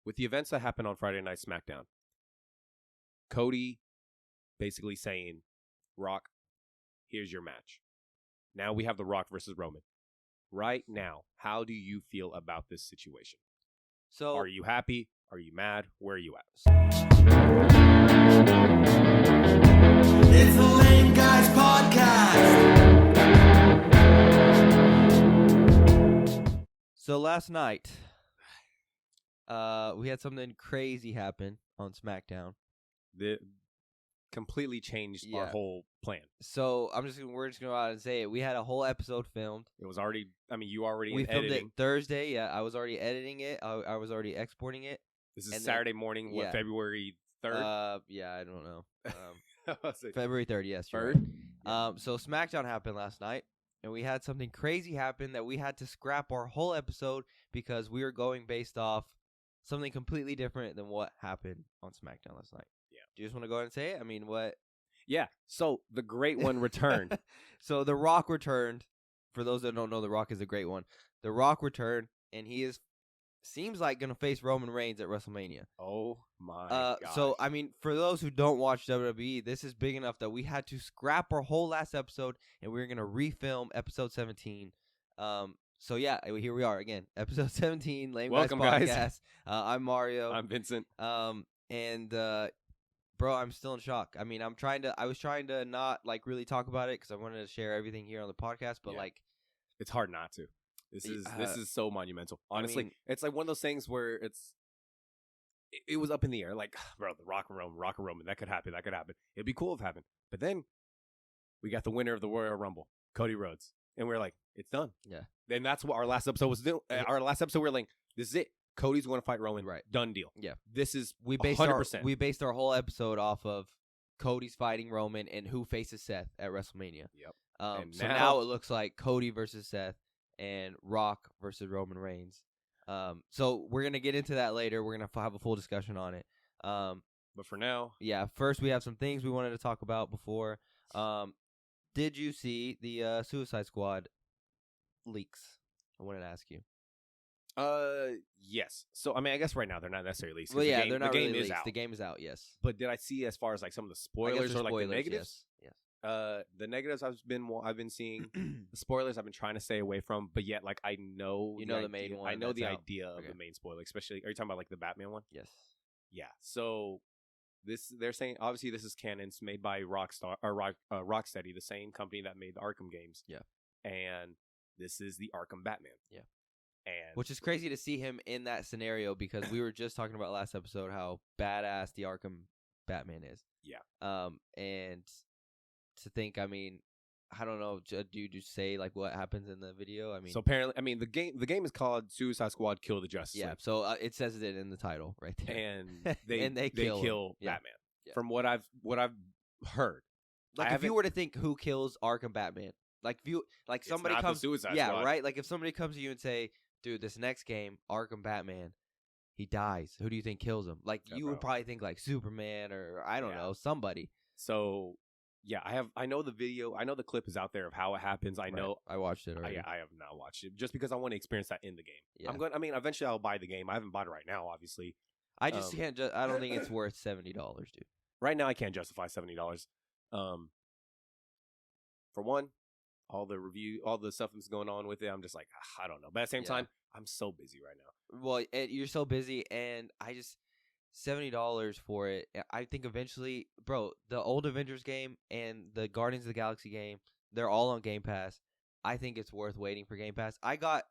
with the events that happened on Friday Night SmackDown, Cody basically saying, Rock, here's your match. Now we have The Rock versus Roman. Right now, how do you feel about this situation? So, are you happy? Are you mad? Where are you at? It's the Lame Guys Podcast. So last night, we had something crazy happen on SmackDown. That completely changed our whole plan. So we're just gonna go out and say it. We had a whole episode filmed. It was already. I mean, you already. We filmed editing. it Thursday. Yeah, I was already editing it. I was already exporting it. This is Saturday morning. What, February 3rd? Yeah, I don't know. February 3rd. Yes, 3rd. So SmackDown happened last night. And we had something crazy happen that we had to scrap our whole episode because we were going based off something completely different than what happened on SmackDown last night. Yeah. Do you just want to go ahead and say it? I mean, what? Yeah. So the Great One returned. So The Rock returned. For those that don't know, The Rock is a great one. The Rock returned, and he seems like going to face Roman Reigns at WrestleMania. Oh, my God. So, I mean, for those who don't watch WWE, this is big enough that we had to scrap our whole last episode, and we were going to refilm episode 17. So, yeah, here we are again. Episode 17, Lame Welcome, Guys Podcast. guys. I'm Mario. I'm Vincent. Bro, I'm still in shock. I mean, I was trying to not, like, really talk about it because I wanted to share everything here on the podcast, but, like. It's hard not to. This is so monumental. Honestly, it's like one of those things where it was up in the air. Like, bro, the Rock and Roman, that could happen. It'd be cool if it happened. But then we got the winner of the Royal Rumble, Cody Rhodes, and we're like, it's done. Yeah. Then that's what our last episode was doing. Our last episode, we were like, this is it. Cody's going to fight Roman. Right. Done deal. Yeah. This is 100%. We based our whole episode off of Cody's fighting Roman and who faces Seth at WrestleMania. Yep. So now it looks like Cody versus Seth and Rock versus Roman Reigns. So we're going to get into that later. We're going to have a full discussion on it. But for now. Yeah, first we have some things we wanted to talk about before. Did you see the Suicide Squad leaks? I wanted to ask you. Yes. So, I mean, I guess right now they're not necessarily leaks. Well, yeah, they're not really leaks. Out. The game is out, yes. But did I see as far as like some of the spoilers or like the negatives? Yes. The negatives I've been seeing. The spoilers I've been trying to stay away from, but yet like I know the main one. I know the idea of the main spoiler, especially. Are you talking about like the Batman one? Yes. Yeah. So they're saying obviously this is canon. It's made by Rocksteady, the same company that made the Arkham games. Yeah. And this is the Arkham Batman. Yeah. And which is crazy to see him in that scenario because we were just talking about last episode how badass the Arkham Batman is. Yeah. And to think, I mean, I don't know, do you just say like what happens in the video? I mean, so apparently, I mean the game is called Suicide Squad: Kill the Justice League. Yeah, so it says it in the title right there. And they kill Batman. Yeah. From what I've heard, like if you were to think who kills Arkham Batman, like if you like somebody it's not comes, the Suicide yeah, Squad. right. Like if somebody comes to you and say, "Dude, this next game, Arkham Batman, he dies. Who do you think kills him?" Like you would probably think like Superman or I don't know, somebody. So. Yeah, I know the video. I know the clip is out there of how it happens. I know. I watched it already. I have not watched it just because I want to experience that in the game. Yeah. I mean, eventually I'll buy the game. I haven't bought it right now, obviously. I just can't. I don't think it's worth $70, dude. Right now, I can't justify $70. For one, all the stuff that's going on with it, I'm just like, I don't know. But at the same time, I'm so busy right now. Well, you're so busy, and I just. $70 for it. I think eventually, bro, the old Avengers game and the Guardians of the Galaxy game, they're all on Game Pass. I think it's worth waiting for Game Pass. I got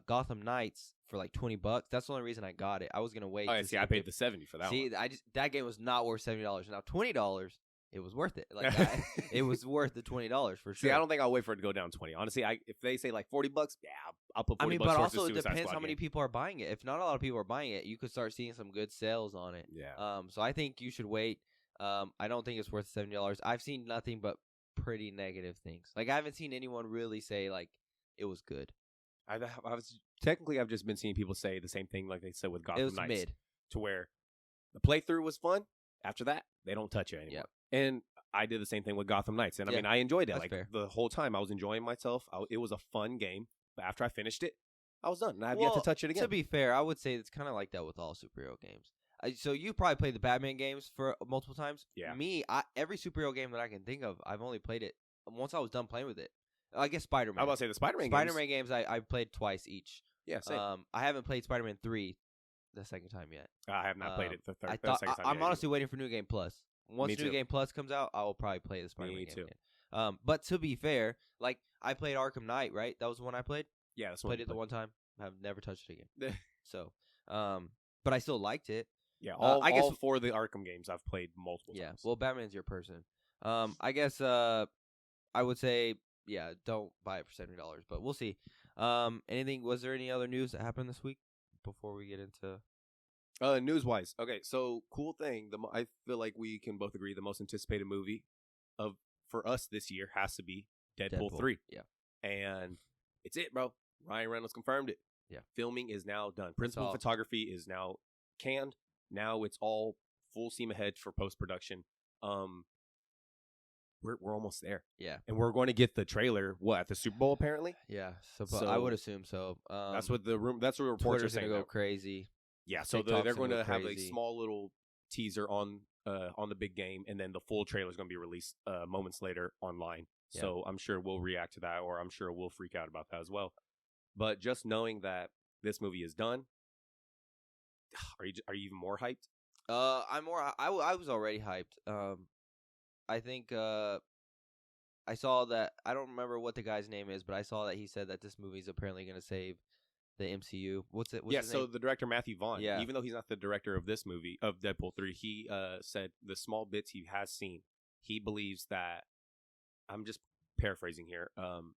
Gotham Knights for like $20. That's the only reason I got it. I was gonna wait. I paid the $70 for that. See, one. That game was not worth $70. Now $20, it was worth it. Like it was worth the $20 for sure. See, I don't think I'll wait for it to go down 20. Honestly, if they say like $40, yeah, I'll put $40. I mean, but also it depends how many people are buying it. If not a lot of people are buying it, you could start seeing some good sales on it. Yeah. So I think you should wait. I don't think it's worth $70. I've seen nothing but pretty negative things. Like I haven't seen anyone really say like it was good. I've just been seeing people say the same thing like they said with Gotham Knights. It was mid. To where the playthrough was fun. After that, they don't touch it anymore. Yep. And I did the same thing with Gotham Knights. And I mean, I enjoyed it. That's like fair. the whole time I was enjoying myself. It was a fun game. But after I finished it, I was done, and I have yet to touch it again. To be fair, I would say it's kind of like that with all superhero games. So you probably played the Batman games for multiple times. Yeah. Me, every superhero game that I can think of, I've only played it once I was done playing with it. I guess Spider-Man. I was about to say the Spider-Man games I played twice each. Yeah, same. I haven't played Spider-Man 3 the second time yet. I have not played it the second time I'm yet honestly waiting for New Game Plus. Once New Game Plus comes out, I will probably play the Spider-Man game again. But to be fair, like I played Arkham Knight, right? That was the one I played. Yeah, that's played it the one time. I've never touched it again. So, but I still liked it. Yeah, all 4 of the Arkham games I've played multiple times. Yeah, well, Batman's your person. I guess I would say, yeah, don't buy it for $70, but we'll see. Was there any other news that happened this week before we get into news-wise? Okay, so cool thing. I feel like we can both agree the most anticipated movie for us this year has to be Deadpool 3. Yeah, and it's it, bro. Ryan Reynolds confirmed it. Yeah, filming is now done. Principal photography is now canned. Now it's all full steam ahead for post-production. We're almost there. Yeah. And we're going to get the trailer, at the Super Bowl, apparently? Yeah. So I would assume so. That's what the reports Twitter's are saying. Going to go crazy. Yeah, so they're going to have a small little teaser on the big game, and then the full trailer is going to be released moments later online. Yeah. So I'm sure we'll react to that, or I'm sure we'll freak out about that as well. But just knowing that this movie is done, are you even more hyped? I'm more. I was already hyped. I think I saw that. I don't remember what the guy's name is, but I saw that he said that this movie is apparently going to save the MCU. What's his name? The director Matthew Vaughn. Yeah. Even though he's not the director of this movie of Deadpool 3, he said the small bits he has seen, he believes that. I'm just paraphrasing here.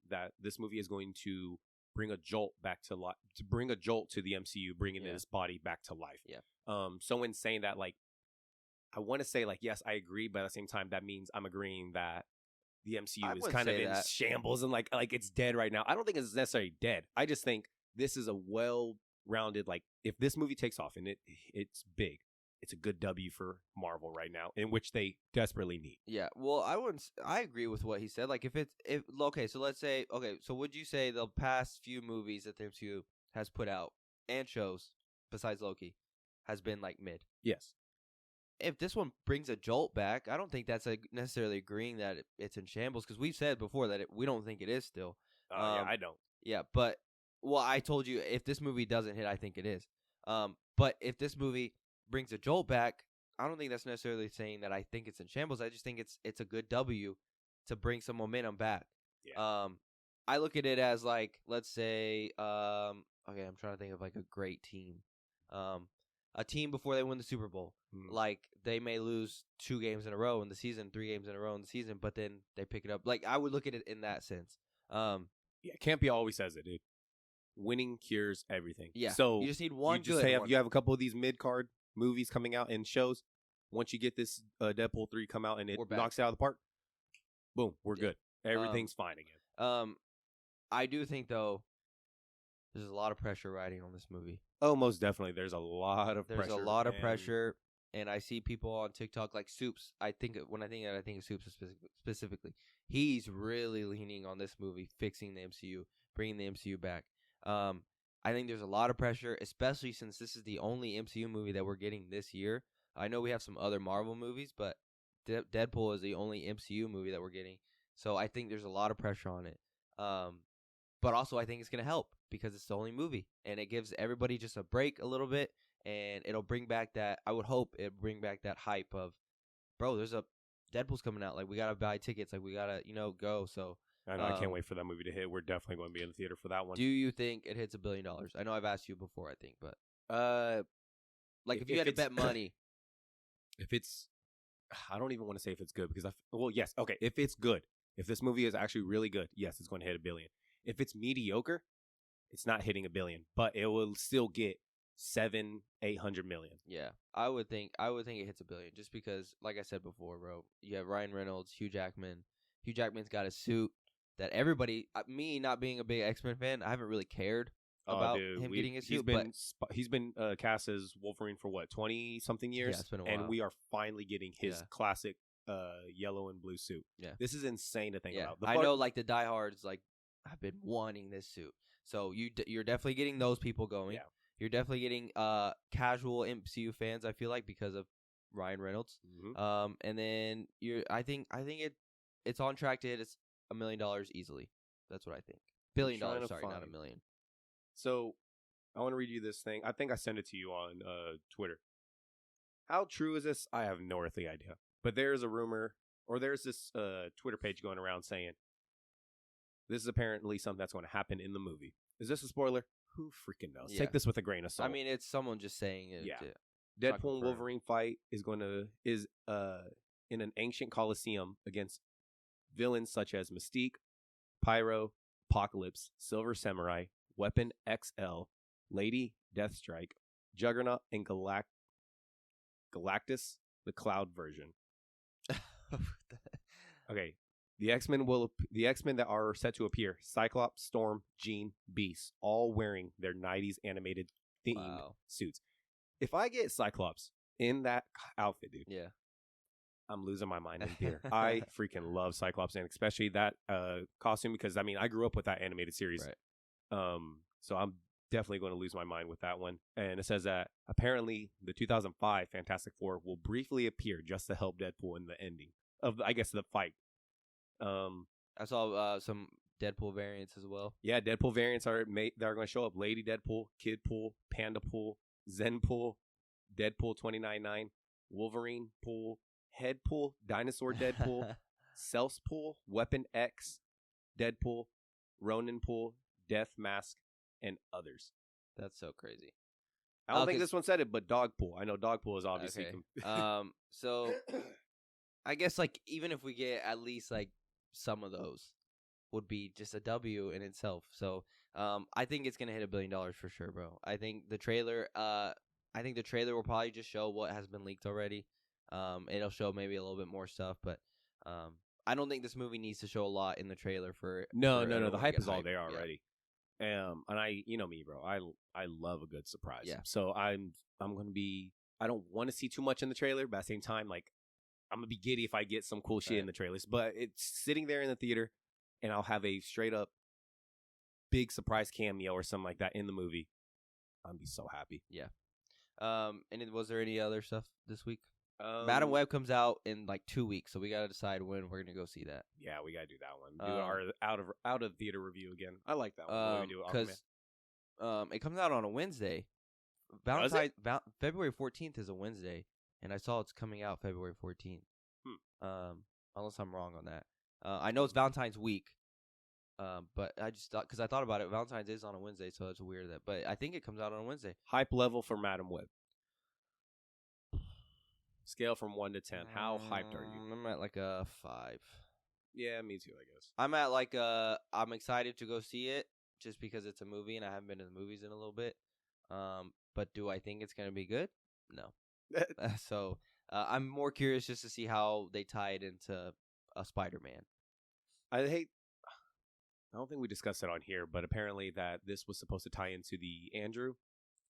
That this movie is going to bring a jolt back to life, to bring a jolt to the MCU, bringing this body back to life. Yeah. So in saying that, like, I want to say, like, yes, I agree, but at the same time, that means I'm agreeing that the MCU is kind of in shambles and like it's dead right now. I don't think it's necessarily dead. I just think this is a well-rounded, like, if this movie takes off and it's big, it's a good W for Marvel right now, in which they desperately need. Yeah, well, I agree with what he said. Like, so would you say the past few movies that the MCU has put out and shows, besides Loki, has been like mid? Yes. If this one brings a jolt back, I don't think that's necessarily agreeing that it's in shambles, because we've said before that we don't think it is still. Yeah, I don't. Yeah, but I told you if this movie doesn't hit, I think it is. But if this movie brings a jolt back, I don't think that's necessarily saying that I think it's in shambles. I just think it's a good W to bring some momentum back. Yeah. I look at it as, like, let's say, I'm trying to think of like a great team. A team before they win the Super Bowl. Like, they may lose 2 games in a row in the season, 3 games in a row in the season, but then they pick it up. Like, I would look at it in that sense. Campy always says it, dude. Winning cures everything. Yeah. So you just need one. You have a couple of these mid-card movies coming out and shows. Once you get this Deadpool 3 come out and it knocks it out of the park, boom, we're good. Everything's fine again. I do think, though, there's a lot of pressure riding on this movie. Oh, most definitely. There's a lot of pressure. There's a lot of pressure, and I see people on TikTok like Soups. I think of Soups specifically. He's really leaning on this movie, fixing the MCU, bringing the MCU back. I think there's a lot of pressure, especially since this is the only MCU movie that we're getting this year. I know we have some other Marvel movies, but Deadpool is the only MCU movie that we're getting. So I think there's a lot of pressure on it. But also I think it's going to help because it's the only movie, and it gives everybody just a break a little bit, and it'll bring back that, I would hope it bring back that hype of, bro, there's a Deadpool's coming out. Like, we got to buy tickets. Like, we got to, go. So I know, I can't wait for that movie to hit. We're definitely going to be in the theater for that one. Do you think it hits $1 billion? I know I've asked you before, I think, but like, if you had to bet money, if it's, I don't even want to say if it's good because yes, okay, if it's good, if this movie is actually really good, yes, it's going to hit $1 billion. If it's mediocre, it's not hitting $1 billion, but it will still get 700-800 million. Yeah, I would think it hits $1 billion just because, like I said before, bro, you have Ryan Reynolds, Hugh Jackman. Hugh Jackman's got a suit that everybody, me not being a big X-Men fan, I haven't really cared about him getting a suit. He's been cast as Wolverine for what, 20-something years? Yeah, it's been a while. And we are finally getting his classic yellow and blue suit. Yeah, this is insane to think about. I know, like, the diehards, like, I've been wanting this suit. So you're definitely getting those people going. Yeah. You're definitely getting casual MCU fans, I feel like, because of Ryan Reynolds. Mm-hmm. And then I think it's on track to hit $1 million easily. That's what I think. $1 billion, sorry, not $1 million. So I want to read you this thing. I think I sent it to you on Twitter. How true is this? I have no earthly idea. But there's a rumor, or there's this Twitter page going around saying this is apparently something that's going to happen in the movie. Is this a spoiler? Who freaking knows? Yeah. Take this with a grain of salt. I mean, it's someone just saying it. Yeah. It's Deadpool and Wolverine fight is in an ancient coliseum against villains such as Mystique, Pyro, Apocalypse, Silver Samurai, Weapon XL, Lady Deathstrike, Juggernaut, and Galactus, the Cloud version. Okay. The X-Men that are set to appear: Cyclops, Storm, Jean, Beast, all wearing their 90s animated themed suits. If I get Cyclops in that outfit, dude, yeah, I'm losing my mind in theater. I freaking love Cyclops, and especially that costume, because I mean I grew up with that animated series. Right. So I'm definitely going to lose my mind with that one. And it says that apparently the 2005 Fantastic Four will briefly appear just to help Deadpool in the ending of, I guess, the fight. I saw some Deadpool variants as well. Yeah, Deadpool variants are going to show up. Lady Deadpool, Kid Pool, Panda Pool, Zen Pool, Deadpool 299, Wolverine Pool, Head Pool, Dinosaur Deadpool, Cells Pool, Weapon X, Deadpool, Ronin Pool, Death Mask, and others. That's so crazy. I don't think this one said it, but Dog Pool. I know Dog Pool is obviously. Okay. So I guess like even if we get at least like some of those, would be just a W in itself. So I think it's gonna hit $1 billion for sure, bro. I think the trailer will probably just show what has been leaked already. It'll show maybe a little bit more stuff, but I don't think this movie needs to show a lot in the trailer for. No. The hype is all there already. Yeah. And you know me, bro. I love a good surprise. Yeah. So I'm gonna be. I don't want to see too much in the trailer, but at the same time, like I'm gonna be giddy if I get some cool shit in the trailers. But it's sitting there in the theater, and I'll have a straight up big surprise cameo or something like that in the movie. I'll be so happy. Yeah. And was there any other stuff this week? Madam Web comes out in like 2 weeks, so we gotta decide when we're gonna go see that. Yeah, we gotta do that one. Do our out of theater review again. I like that one. Because it comes out on a Wednesday. February 14th is a Wednesday, and I saw it's coming out February 14th. Unless I'm wrong on that. I know it's Valentine's week. But I just thought, because I thought about it, Valentine's is on a Wednesday, so it's weird that. But I think it comes out on a Wednesday. Hype level for Madam Web. Scale from 1 to 10. How hyped are you? I'm at like a 5. Yeah, me too, I guess. I'm at like I'm excited to go see it just because it's a movie and I haven't been to the movies in a little bit. But do I think it's gonna be good? No. So I'm more curious just to see how they tie it into a Spider-Man. I don't think we discussed it on here, but apparently that this was supposed to tie into the Andrew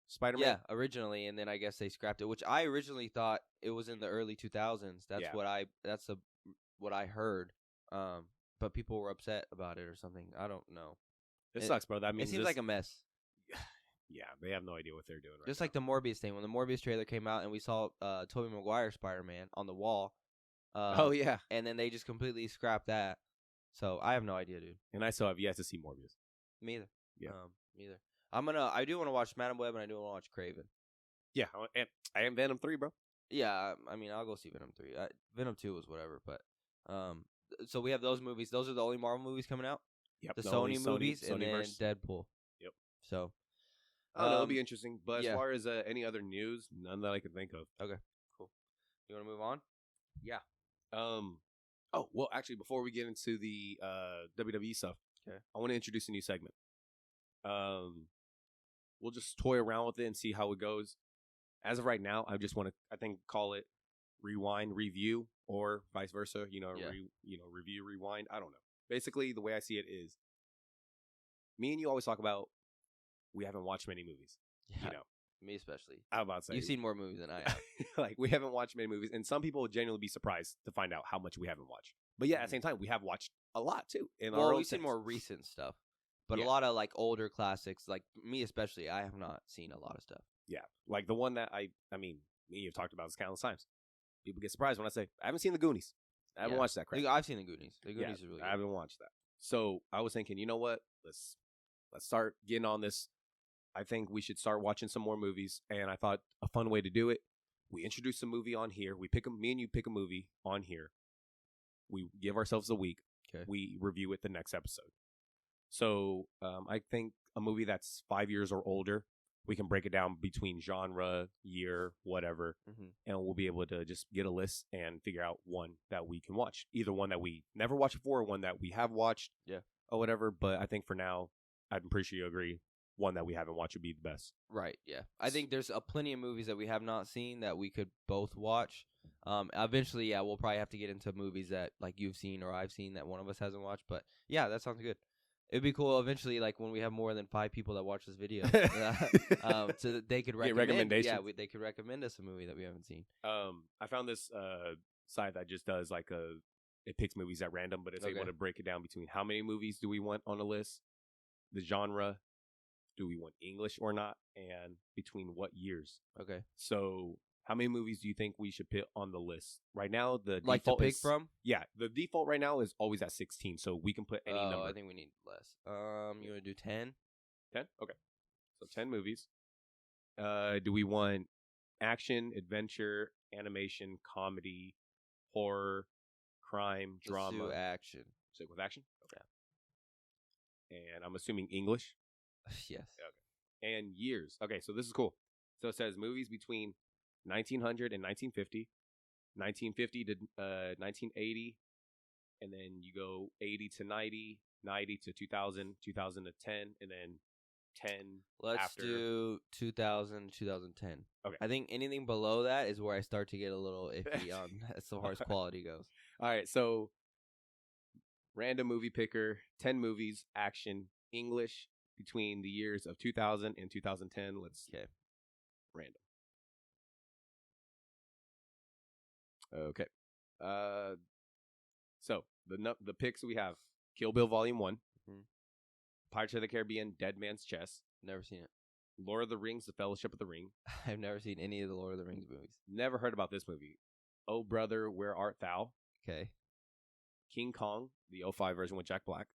Spider-Man. Yeah, originally, and then I guess they scrapped it, which I originally thought it was in the early 2000s. That's what I heard. But people were upset about it or something. I don't know. This sucks, bro. That means it seems like a mess. Yeah, they have no idea what they're doing right Just now. like the Morbius thing. When the Morbius trailer came out and we saw Tobey Maguire Spider-Man on the wall. Oh, yeah. And then they just completely scrapped that. So I have no idea, dude. And I still have yet to see Morbius. Me either. Yeah. Me either. I do want to watch Madam Web and I do want to watch Kraven. Yeah, and I am Venom 3, bro. Yeah, I mean, I'll go see Venom 3. Venom 2 was whatever, but so we have those movies. Those are the only Marvel movies coming out. Yep. The Sony movies and then Deadpool. Yep. So I don't know, it'll be interesting. But as far as any other news, none that I can think of. Okay, cool. You want to move on? Yeah. Oh, well, actually, before we get into the WWE stuff, okay, I want to introduce a new segment. We'll just toy around with it and see how it goes. As of right now, I just want to, I think, call it rewind, review, or vice versa. Review, rewind. I don't know. Basically, the way I see it is, me and you always talk about we haven't watched many movies. Yeah, you know, me especially. I'm about to say you've seen more movies than I have. Like, we haven't watched many movies, and some people would genuinely be surprised to find out how much we haven't watched. But yeah, at the same time, we have watched a lot too. We've seen more recent stuff. But Yeah. a lot of like older classics, like me especially, I have not seen a lot of stuff. Yeah, like the one that I mean, me and you've talked about this countless times. People get surprised when I say I haven't seen the Goonies. I haven't watched that crap. I've seen the Goonies. The Goonies is really good. I haven't watched that. So I was thinking, you know what? Let's start getting on this. I think we should start watching some more movies. And I thought a fun way to do it, we introduce a movie on here. Me and you pick a movie on here. We give ourselves a week. Okay. We review it the next episode. So I think a movie that's 5 years or older, we can break it down between genre, year, whatever, and we'll be able to just get a list and figure out one that we can watch. Either one that we never watched before or one that we have watched, or whatever. But I think for now, I'm pretty sure you agree, one that we haven't watched would be the best. Right, yeah. I think there's plenty of movies that we have not seen that we could both watch. Eventually, we'll probably have to get into movies that like you've seen or I've seen that one of us hasn't watched. But yeah, that sounds good. It'd be cool eventually, like when we have more than 5 people that watch this video, so that they could recommendations. Yeah, they could recommend us a movie that we haven't seen. I found this site that just does like it picks movies at random, but it's able to break it down between how many movies do we want on a list, the genre, do we want English or not, and between what years. Okay. So how many movies do you think we should put on the list? Right now, the like default to pick from? Yeah, the default right now is always at 16, so we can put any number. I think we need less. You want to do 10? 10? Okay. So 10 movies. Do we want action, adventure, animation, comedy, horror, crime, drama? Let's do action. Stick with action? Okay. And I'm assuming English? Yes. Okay. And years. Okay, so this is cool. So it says movies between 1900 and 1950, 1950 to 1980, and then you go 80 to 90, 90 to 2000, 2000 to 10, and then 10 Let's after. do 2000, 2010. Okay. I think anything below that is where I start to get a little iffy on as far as quality goes. All right, so random movie picker, 10 movies, action, English, between the years of 2000 and 2010. Let's random. Okay. So the picks we have: Kill Bill Volume 1, Pirates of the Caribbean, Dead Man's Chest. Never seen it. Lord of the Rings, The Fellowship of the Ring. I've never seen any of the Lord of the Rings movies. Never heard about this movie. Oh Brother, Where Art Thou? Okay. King Kong, the 05 version with Jack Black.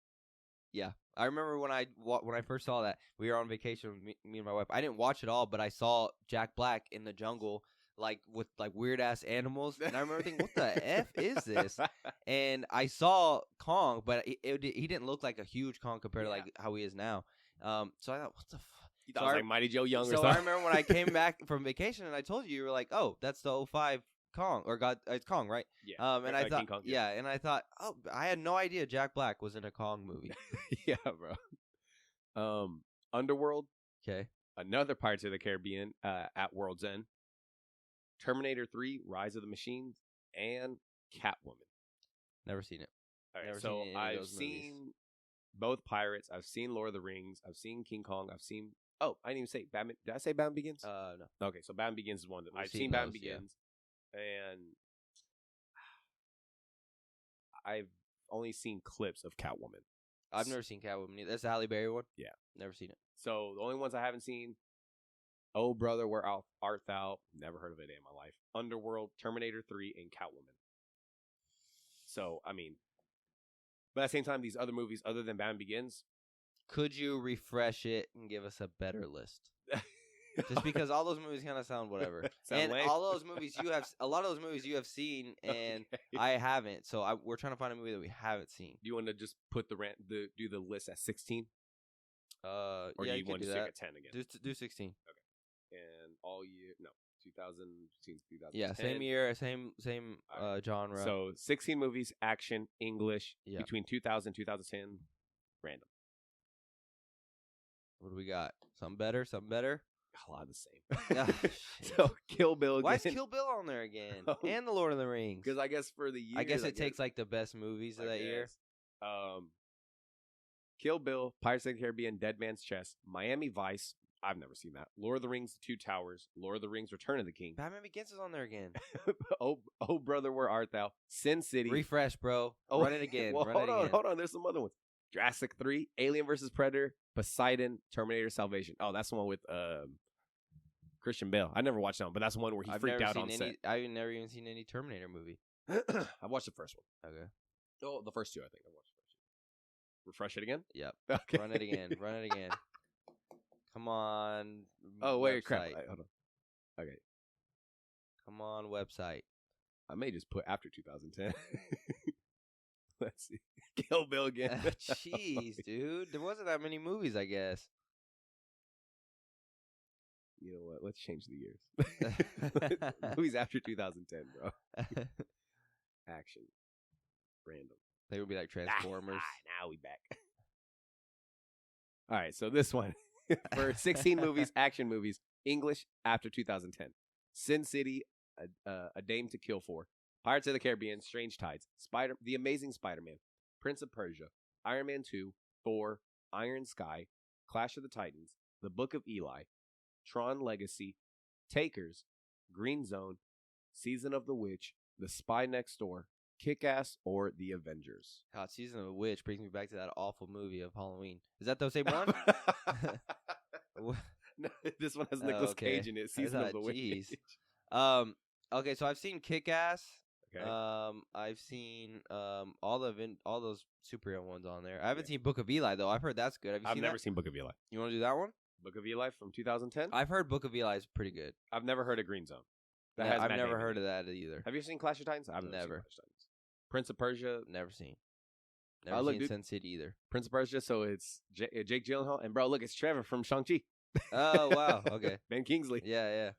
Yeah, I remember when I first saw that. We were on vacation with me and my wife. I didn't watch it all, but I saw Jack Black in the jungle, like with like weird ass animals, and I remember thinking, "What the f is this?" And I saw Kong, but he didn't look like a huge Kong compared to like how he is now. So I thought, "What the fuck?" You thought it was like Mighty Joe Young or something. So I remember when I came back from vacation and I told you were like, "Oh, that's the 05 Kong or God, it's Kong, right?" Yeah. And I thought, Kong, and I thought, oh, I had no idea Jack Black was in a Kong movie. Yeah, bro. Underworld. Okay. Another Pirates of the Caribbean at World's End. Terminator 3, Rise of the Machines, and Catwoman. Never seen it. All right, Never so seen I've seen both Pirates. I've seen Lord of the Rings. I've seen King Kong. I've seen. Oh, I didn't even say Batman. Did I say Batman Begins? No. Okay, so Batman Begins is one that I've seen seen. Batman those, Begins, and I've only seen clips of Catwoman. I've never seen Catwoman either. That's the Halle Berry one? Yeah. Never seen it. So the only ones I haven't seen: Oh Brother, Where Art Thou? Never heard of it in my life. Underworld, Terminator 3, and Catwoman. So, I mean, but at the same time, these other movies, other than Batman Begins. Could you refresh it and give us a better list? Just because all those movies kind of sound whatever. And lame. All those movies a lot of those movies you have seen and I haven't. So we're trying to find a movie that we haven't seen. Do you want to just put do the list at 16? Or do you want to stick at 10 again? Do 16. Okay. And all year, 2016, 2010. Yeah, same year, same genre. So 16 movies, action, English, between 2000 and 2010, random. What do we got? Something better? A lot of the same. Oh, so Kill Bill again. Why is Kill Bill on there again? And the Lord of the Rings. Because I guess for the year. I guess it takes like the best movies of that year. Kill Bill, Pirates of the Caribbean, Dead Man's Chest, Miami Vice. I've never seen that. Lord of the Rings, The Two Towers, Lord of the Rings, Return of the King. Batman Begins is on there again. oh Brother, Where Art Thou? Sin City. Refresh, bro. Run it again. Well, hold on. There's some other ones. Jurassic 3, Alien vs. Predator, Poseidon, Terminator Salvation. Oh, that's the one with Christian Bale. I never watched that one, but that's the one where he freaked out on set. I've never even seen any Terminator movie. I've watched the first one. Okay. Oh, the first two, I think. I watched the first two. Refresh it again? Yep. Okay. Run it again. Come on. Oh, wait, website. crap. Hold on. Okay. Come on, website. I may just put after 2010. Let's see. Kill Bill again. Jeez, dude. There wasn't that many movies, I guess. You know what? Let's change the years. Movies after 2010, bro. Action. Random. They would be like Transformers. Now we back. All right, so this one. For 16 movies, action movies, English after 2010. Sin City, A Dame to Kill For, Pirates of the Caribbean, Strange Tides, The Amazing Spider-Man, Prince of Persia, Iron Man 2, Thor, Iron Sky, Clash of the Titans, The Book of Eli, Tron Legacy, Takers, Green Zone, Season of the Witch, The Spy Next Door, Kick-Ass, or The Avengers. God, Season of the Witch brings me back to that awful movie of Halloween. Is that the same one? No, this one has Nicolas Cage in it. Season of the Witch. Okay, so I've seen Kick-Ass. Okay. I've seen all those superhero ones on there. I haven't seen Book of Eli though. I've heard that's good. I've never seen Book of Eli. You want to do that one? Book of Eli from 2010. I've heard Book of Eli is pretty good. I've never heard of Green Zone. I've never heard of that either. Have you seen Clash of Titans? I've never seen Clash of Titans. Prince of Persia. Never seen. Never seen Sin City either. Prince of Persia. So it's Jake Gyllenhaal and bro, look, it's Trevor from Shang-Chi. Oh wow. Okay. Ben Kingsley. Yeah.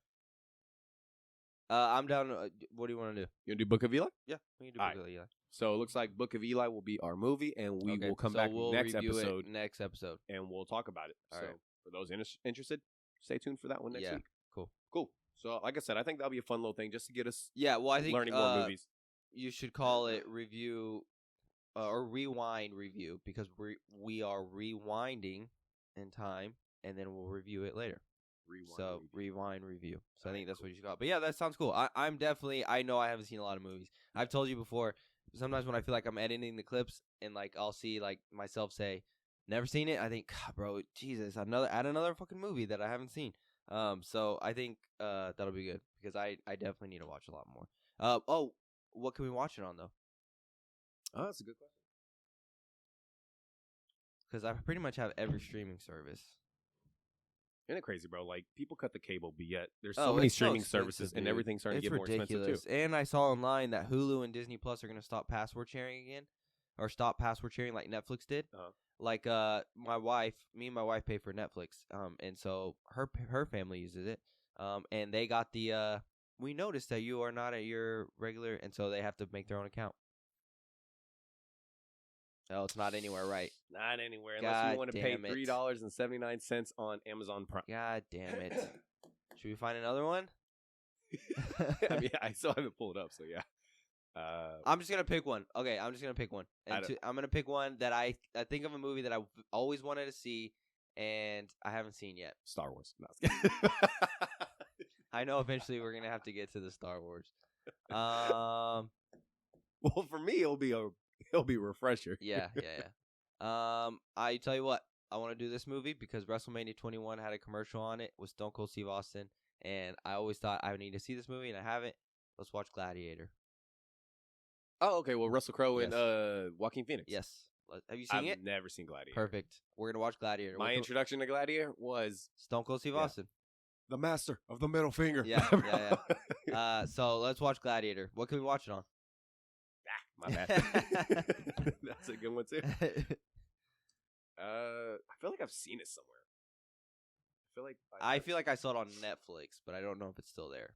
I'm down. What do you want to do? You want to do Book of Eli? Yeah, we can do Book of Eli. So it looks like Book of Eli will be our movie, and we will come back next episode. Next episode, and we'll talk about it. All so right. For those interested, stay tuned for that one next week. Cool. So like I said, I think that'll be a fun little thing just to get us. Yeah, well, I think learning more movies. You should call it review or rewind review because we are rewinding in time, and then we'll review it later. Rewind review. So I think that's what you should call it. But yeah, that sounds cool. I'm definitely. I know I haven't seen a lot of movies. I've told you before. Sometimes when I feel like I'm editing the clips and like I'll see like myself say, "Never seen it." I think, God, bro, Jesus, add another fucking movie that I haven't seen. So I think that'll be good because I definitely need to watch a lot more. What can we watch it on though? Oh, that's a good question. Because I pretty much have every streaming service. Isn't it crazy, bro? Like, people cut the cable, but yet there's so many streaming services, and everything's starting to get more expensive, too. And I saw online that Hulu and Disney Plus are going to stop password sharing again, or stop password sharing like Netflix did. Uh-huh. Like, me and my wife pay for Netflix, and so her family uses it, and they got the, we noticed that you are not at your regular, and so they have to make their own account. Oh, it's not anywhere, right? Not anywhere, unless you want to pay $3.79 on Amazon Prime. God damn it. Should we find another one? I mean, I still haven't pulled it up, so yeah. I'm just going to pick one. Okay, I'm just going to pick one. And I'm going to pick one that I think of a movie that I've always wanted to see, and I haven't seen yet. Star Wars. No, I know eventually we're going to have to get to the Star Wars. Well, for me, it'll be a refresher. Yeah. I tell you what, I want to do this movie because WrestleMania 21 had a commercial on it with Stone Cold Steve Austin, and I always thought I would need to see this movie, and I haven't. Let's watch Gladiator. Oh, okay. Well, Russell Crowe and Joaquin Phoenix. Yes. Have you seen it? I've never seen Gladiator. Perfect. We're gonna watch Gladiator. My introduction to Gladiator was Stone Cold Steve Austin, the master of the middle finger. Yeah. So let's watch Gladiator. What can we watch it on? My bad. That's a good one too. I feel like I've seen it somewhere. I feel like I saw it on Netflix, but I don't know if it's still there.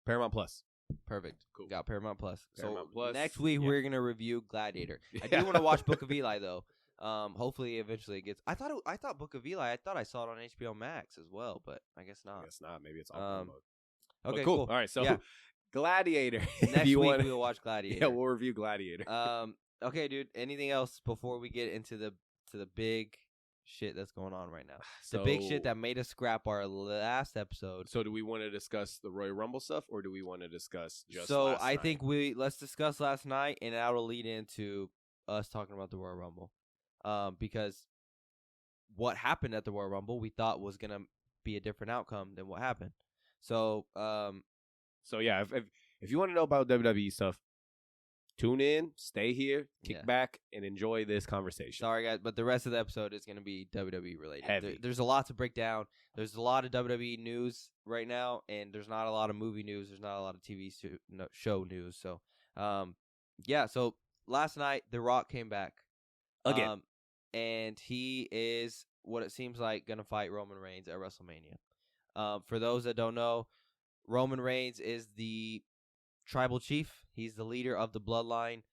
Paramount Plus. Perfect. Cool. Got Paramount Plus. Paramount Plus. Next week we're gonna review Gladiator. I do want to watch Book of Eli though. Hopefully eventually it gets. I thought Book of Eli. I thought I saw it on HBO Max as well, but I guess not. Maybe it's on mode. Okay, cool. All right, so Gladiator. Next week we'll watch Gladiator. Yeah, we'll review Gladiator. Okay, dude. Anything else before we get into the big shit that's going on right now? The big shit that made us scrap our last episode. So do we want to discuss the Royal Rumble stuff, or do we want to discuss just So last night? think let's discuss last night, and that'll lead into us talking about the Royal Rumble. because what happened at the Royal Rumble we thought was gonna be a different outcome than what happened. So yeah, if you want to know about WWE stuff, tune in, stay here, kick back, and enjoy this conversation. Sorry, guys, but the rest of the episode is going to be WWE related. Heavy. There's a lot to break down. There's a lot of WWE news right now, and there's not a lot of movie news. There's not a lot of TV show news. So, So last night, The Rock came back again, and he is what it seems like going to fight Roman Reigns at WrestleMania. For those that don't know, Roman Reigns is the tribal chief. He's the leader of the bloodline.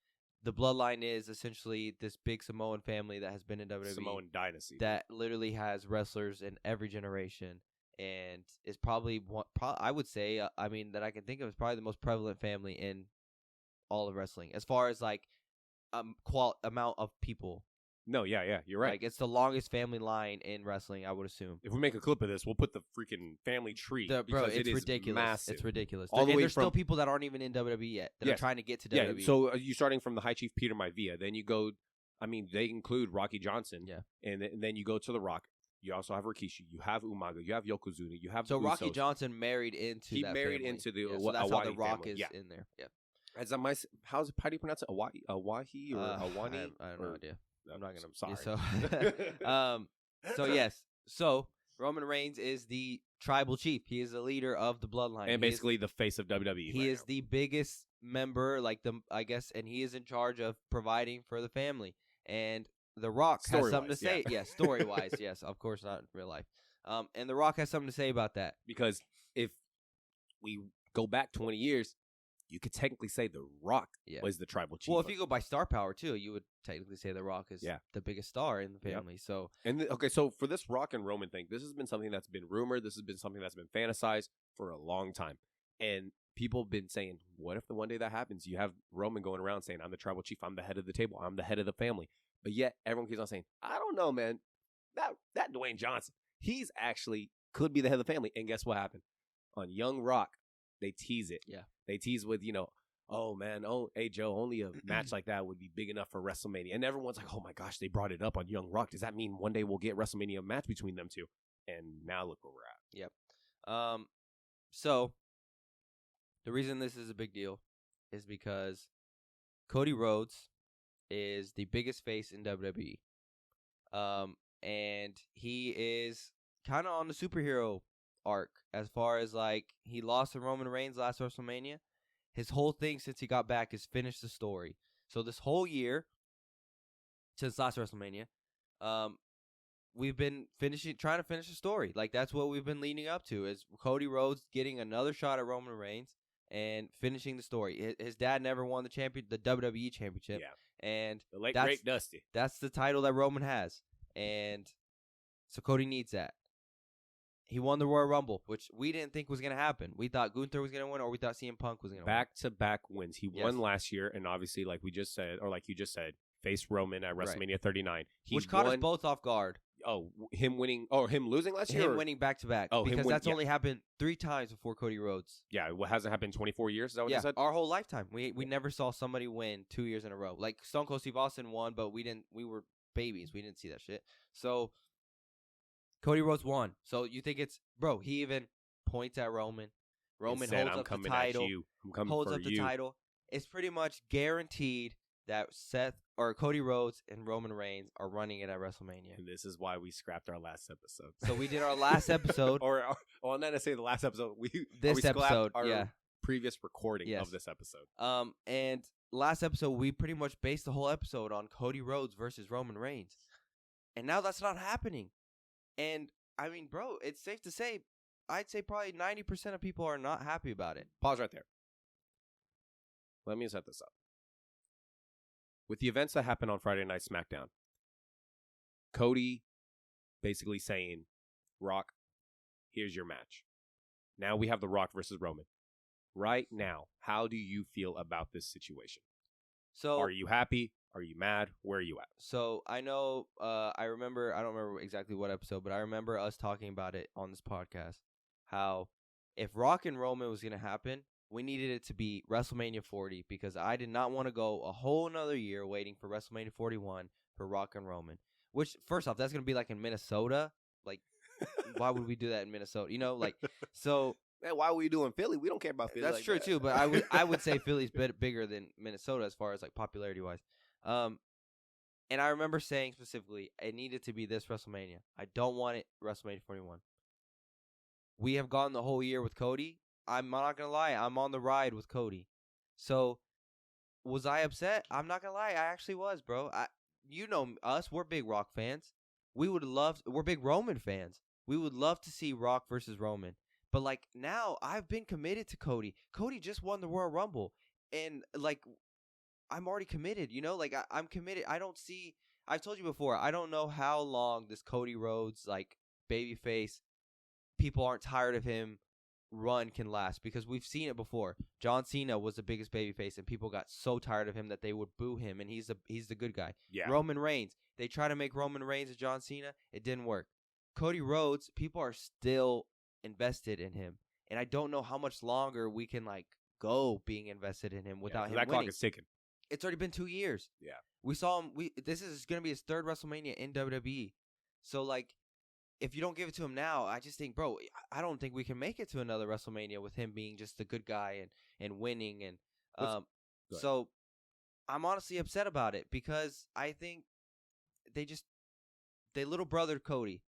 The bloodline is essentially this big Samoan family that has been in WWE. Samoan dynasty. That literally has wrestlers in every generation and is probably I would say, that I can think of is probably the most prevalent family in all of wrestling as far as like amount of people. No, yeah, you're right. Like it's the longest family line in wrestling, I would assume. If we make a clip of this, we'll put the freaking family tree. Bro, it's ridiculous. Massive. It's ridiculous. There's still people that aren't even in WWE yet that are trying to get to WWE. Yeah, so you're starting from the High Chief Peter Maivia. Then you go, they include Rocky Johnson. Yeah. And then you go to The Rock. You also have Rikishi. You have Umaga. You have Yokozuna. You have So Usos. Rocky Johnson married into that married family. into the so that's how The Rock family. is in there. Yeah. How do you pronounce it? Awahi or Awani? I have no idea. I'm not gonna. Sorry. So yes. So Roman Reigns is the tribal chief. He is the leader of the bloodline, and basically the face of WWE. He is the biggest member, and he is in charge of providing for the family. And The Rock has something to say. Yeah, story wise, yes, of course, not in real life. And The Rock has something to say about that because if we go back 20 years. You could technically say The Rock was the tribal chief. Well, if you go by star power, too, you would technically say The Rock is the biggest star in the family. So, so for this Rock and Roman thing, this has been something that's been rumored. This has been something that's been fantasized for a long time. And people have been saying, what if the one day that happens? You have Roman going around saying, I'm the tribal chief. I'm the head of the table. I'm the head of the family. But yet, everyone keeps on saying, I don't know, man. That Dwayne Johnson, he's actually could be the head of the family. And guess what happened? On Young Rock, they tease it. Yeah. They tease with, oh, man, hey, Joe, only a match like that would be big enough for WrestleMania. And everyone's like, oh, my gosh, they brought it up on Young Rock. Does that mean one day we'll get WrestleMania match between them two? And now look where we're at. Yep. So the reason this is a big deal is because Cody Rhodes is the biggest face in WWE. And he is kind of on the superhero arc as far as like he lost to Roman Reigns last WrestleMania. His whole thing since he got back is finish the story. So this whole year since last WrestleMania, we've been trying to finish the story. Like that's what we've been leading up to is Cody Rhodes getting another shot at Roman Reigns and finishing the story. His dad never won the WWE championship. Yeah. And the late great Dusty. That's the title that Roman has. And so Cody needs that. He won the Royal Rumble, which we didn't think was going to happen. We thought Gunther was going to win, or we thought CM Punk was going to win. Back-to-back wins. He won last year, and obviously, like we just said, or like you just said, faced Roman at WrestleMania 39. Which caught us both off guard. Oh, him losing last year? Him winning back-to-back. Oh, because that's only happened 3 times before Cody Rhodes. Yeah, what hasn't happened in 24 years? Is that what you said? Our whole lifetime. We never saw somebody win 2 years in a row. Like Stone Cold Steve Austin won, but we were babies. We didn't see that shit. So Cody Rhodes won. So you think it's he even points at Roman. Roman said, holds up the title. Holds up the title. It's pretty much guaranteed that Cody Rhodes and Roman Reigns are running it at WrestleMania. And this is why we scrapped our last episode. So we did our last episode. Not necessarily the last episode. Our previous recording of this episode. And last episode, we pretty much based the whole episode on Cody Rhodes versus Roman Reigns. And now that's not happening. And, I mean, bro, it's safe to say, I'd say probably 90% of people are not happy about it. Pause right there. Let me set this up. With the events that happened on Friday Night SmackDown, Cody basically saying, Rock, here's your match. Now we have The Rock versus Roman. Right now, how do you feel about this situation? So, are you happy? Are you mad? Where are you at? So I know, I don't remember exactly what episode, but I remember us talking about it on this podcast. How if Rock and Roman was going to happen, we needed it to be WrestleMania 40 because I did not want to go a whole another year waiting for WrestleMania 41 for Rock and Roman. Which, first off, that's going to be like in Minnesota. Like, why would we do that in Minnesota? You know, like, so. Man, why were you doing Philly? We don't care about Philly. That's like true, that. too. But I would say Philly's bigger than Minnesota as far as, like, popularity-wise. And I remember saying specifically, it needed to be this WrestleMania. I don't want it WrestleMania 41. We have gone the whole year with Cody. I'm not going to lie. I'm on the ride with Cody. So, was I upset? I'm not going to lie. I actually was, bro. You know us. We're big Rock fans. We're big Roman fans. We would love to see Rock versus Roman. But, like, now I've been committed to Cody. Cody just won the Royal Rumble. And, like, I'm already committed, you know? Like, I'm committed. I've told you before, I don't know how long this Cody Rhodes, like, babyface, people aren't tired of him run can last. Because we've seen it before. John Cena was the biggest babyface, and people got so tired of him that they would boo him, and he's the good guy. Yeah. Roman Reigns. They try to make Roman Reigns a John Cena. It didn't work. Cody Rhodes, people are still invested in him, and I don't know how much longer we can like go being invested in him without him that winning. clock is ticking. It's already been 2 years. Yeah, we saw him. This is going to be his third WrestleMania in WWE. So like, if you don't give it to him now, I just think, bro, I don't think we can make it to another WrestleMania with him being just the good guy and winning. And so I'm honestly upset about it because I think they little brother Cody.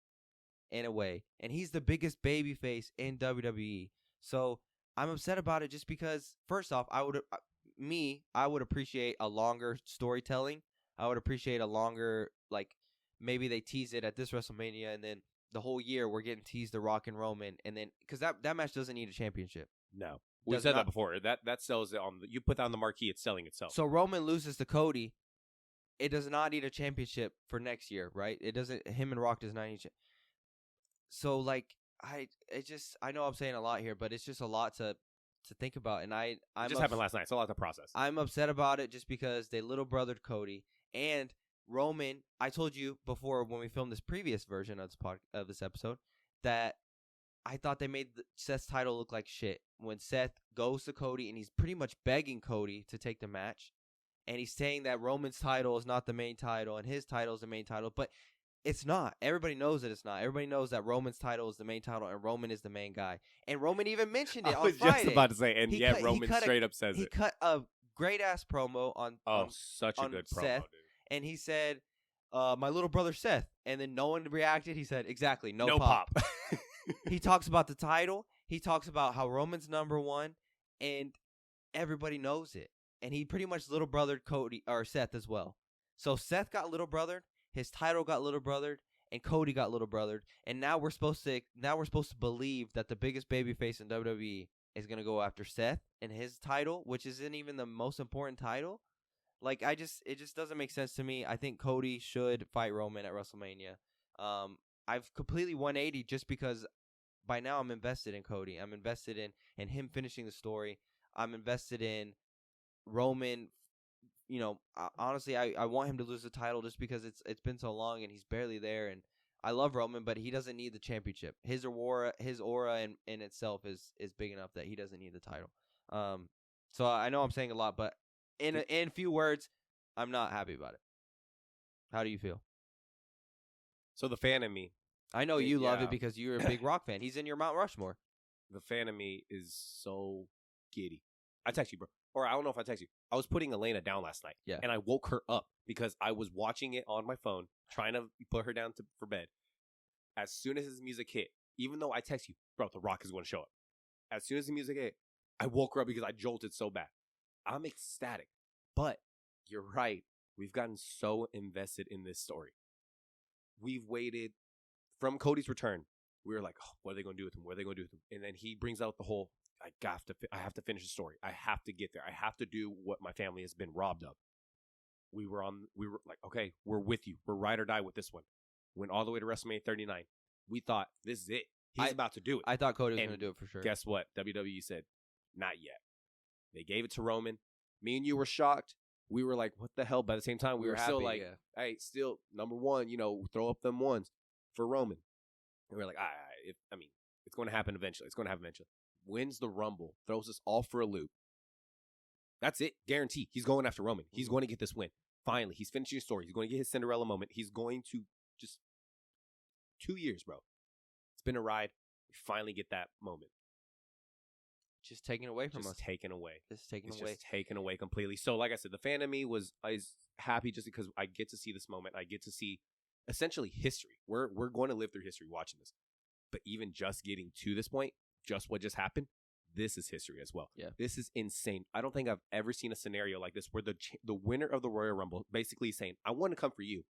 In a way, and he's the biggest babyface in WWE. So I'm upset about it just because, first off, I would appreciate a longer storytelling. I would appreciate a longer, like, maybe they tease it at this WrestleMania, and then the whole year we're getting teased the Rock and Roman, and then because that match doesn't need a championship. No, we said that before. That sells it on. You put that on the marquee, it's selling itself. So Roman loses to Cody. It does not need a championship for next year, right? It doesn't. Him and Rock does not need. So, like, I know I'm saying a lot here, but it's just a lot to think about. And it just happened last night. It's a lot to process. I'm upset about it just because they little brothered Cody and Roman. I told you before when we filmed this previous version of this episode that I thought they made Seth's title look like shit. When Seth goes to Cody and he's pretty much begging Cody to take the match. And he's saying that Roman's title is not the main title and his title is the main title. But it's not. Everybody knows that it's not. Everybody knows that Roman's title is the main title and Roman is the main guy. And Roman even mentioned it on Friday. I was just about to say, and Roman straight up says it. He cut a great-ass promo on such a good promo, Seth, dude. And he said, my little brother Seth. And then no one reacted. He said, exactly, no pop. He talks about the title. He talks about how Roman's number one. And everybody knows it. And he pretty much little brothered Cody or Seth as well. So Seth got little brothered. His title got little brothered, and Cody got little brothered, and now we're supposed to believe that the biggest babyface in WWE is gonna go after Seth and his title, which isn't even the most important title. Like it just doesn't make sense to me. I think Cody should fight Roman at WrestleMania. I've completely 180 just because by now I'm invested in Cody. I'm invested in him finishing the story. I'm invested in Roman. You know, honestly, I want him to lose the title just because it's been so long and he's barely there. And I love Roman, but he doesn't need the championship. His aura in itself is big enough that he doesn't need the title. So I know I'm saying a lot, but in few words, I'm not happy about it. How do you feel? So the fan in me, I know you loved it because you're a big Rock fan. He's in your Mount Rushmore. The fan in me is so giddy. I text you, bro. Or I don't know if I text you. I was putting Elena down last night. Yeah. And I woke her up because I was watching it on my phone, trying to put her down for bed. As soon as his music hit, even though I text you, bro, The Rock is going to show up. As soon as the music hit, I woke her up because I jolted so bad. I'm ecstatic. But you're right. We've gotten so invested in this story. We've waited from Cody's return. We were like, oh, what are they going to do with him? What are they going to do with him? And then he brings out the whole, I have to finish the story. I have to get there. I have to do what my family has been robbed of. We were like, okay, we're with you. We're ride or die with this one. Went all the way to WrestleMania 39. We thought, this is it. He's about to do it. I thought Cody was going to do it for sure. Guess what? WWE said, not yet. They gave it to Roman. Me and you were shocked. We were like, what the hell? By the same time, we were still happy, like, hey, still, number one, throw up them ones for Roman. And we were like, all right, it's going to happen eventually. It's going to happen eventually. Wins the Rumble, throws us all for a loop. That's it. Guarantee. He's going after Roman. He's going to get this win. Finally, he's finishing his story. He's going to get his Cinderella moment. He's going to just 2 years, bro. It's been a ride. We finally get that moment. Just taken away from us. Just taken away. Just taken It's away. just taken away completely. So, like I said, the fan of me is happy just because I get to see this moment. I get to see essentially history. We're going to live through history watching this. But even just getting to this point, just what just happened, this is history as well. Yeah. This is insane. I don't think I've ever seen a scenario like this where the winner of the Royal Rumble basically is saying, I want to come for you.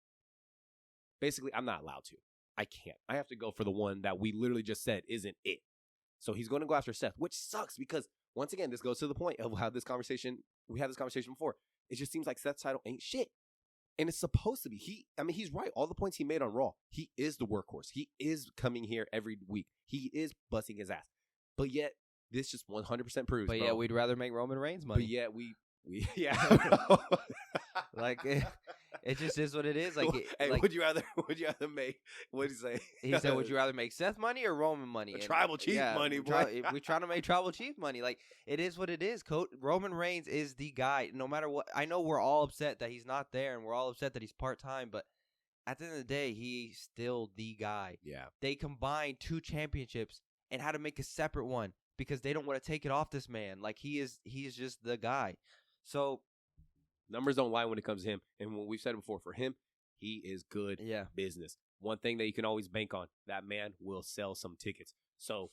Basically, I'm not allowed to. I can't. I have to go for the one that we literally just said isn't it. So he's going to go after Seth, which sucks because, once again, this goes to the point of how we had this conversation before. It just seems like Seth's title ain't shit. And it's supposed to be. He's right. All the points he made on Raw, he is the workhorse. He is coming here every week. He is busting his ass. But yet, this just 100% proves, But bro. yeah, we'd rather make Roman Reigns money. But yeah, we yeah. Like, it just is what it is. Like, hey, like would you rather make, what did he say? he said, would you rather make Seth money or Roman money? And, Tribal Chief money, boy. We're trying to make Tribal Chief money. Like, it is what it is. Roman Reigns is the guy. No matter what. I know we're all upset that he's not there, and we're all upset that he's part-time, but at the end of the day, he's still the guy. Yeah. They combined 2 championships and had to make a separate one because they don't want to take it off this man. Like, he is just the guy. So numbers don't lie when it comes to him. And when we've said it before, for him, he is good business. One thing that you can always bank on, that man will sell some tickets. So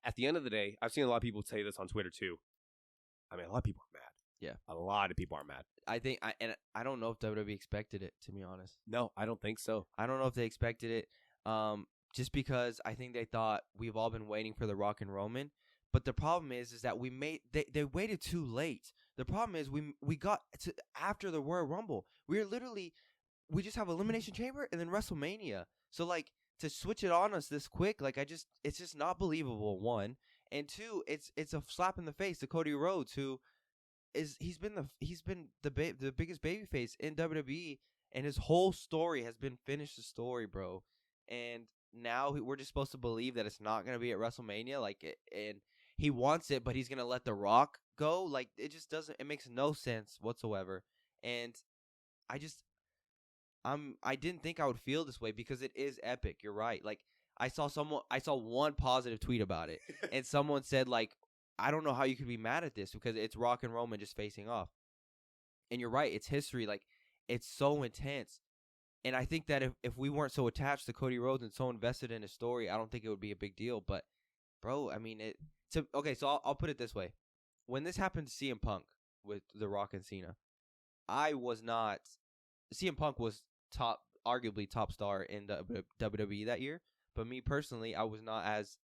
at the end of the day, I've seen a lot of people say this on Twitter too. I mean, a lot of people are mad. Yeah. A lot of people are mad. I think, I don't know if WWE expected it, to be honest. No, I don't think so. I don't know if they expected it. Just because I think they thought we've all been waiting for The Rock and Roman. But the problem is that they waited too late. The problem is we got to after the Royal Rumble. We just have Elimination Chamber and then WrestleMania. So like to switch it on us this quick, like it's just not believable. 1 and 2, it's a slap in the face to Cody Rhodes, who he's been the biggest babyface in WWE, and his whole story has been finished the story, bro. And now we're just supposed to believe that it's not gonna be at WrestleMania, and he wants it, but he's gonna let The Rock go. Like, it just doesn't. It makes no sense whatsoever. And I didn't think I would feel this way because it is epic. You're right. Like, I saw one positive tweet about it, and someone said, like, I don't know how you could be mad at this because it's Rock and Roman just facing off. And you're right. It's history. Like, it's so intense. And I think that if we weren't so attached to Cody Rhodes and so invested in his story, I don't think it would be a big deal. But, bro, I mean, okay, so I'll put it this way. When this happened to CM Punk with The Rock and Cena, CM Punk was arguably top star in the WWE that year, but me personally, I was not as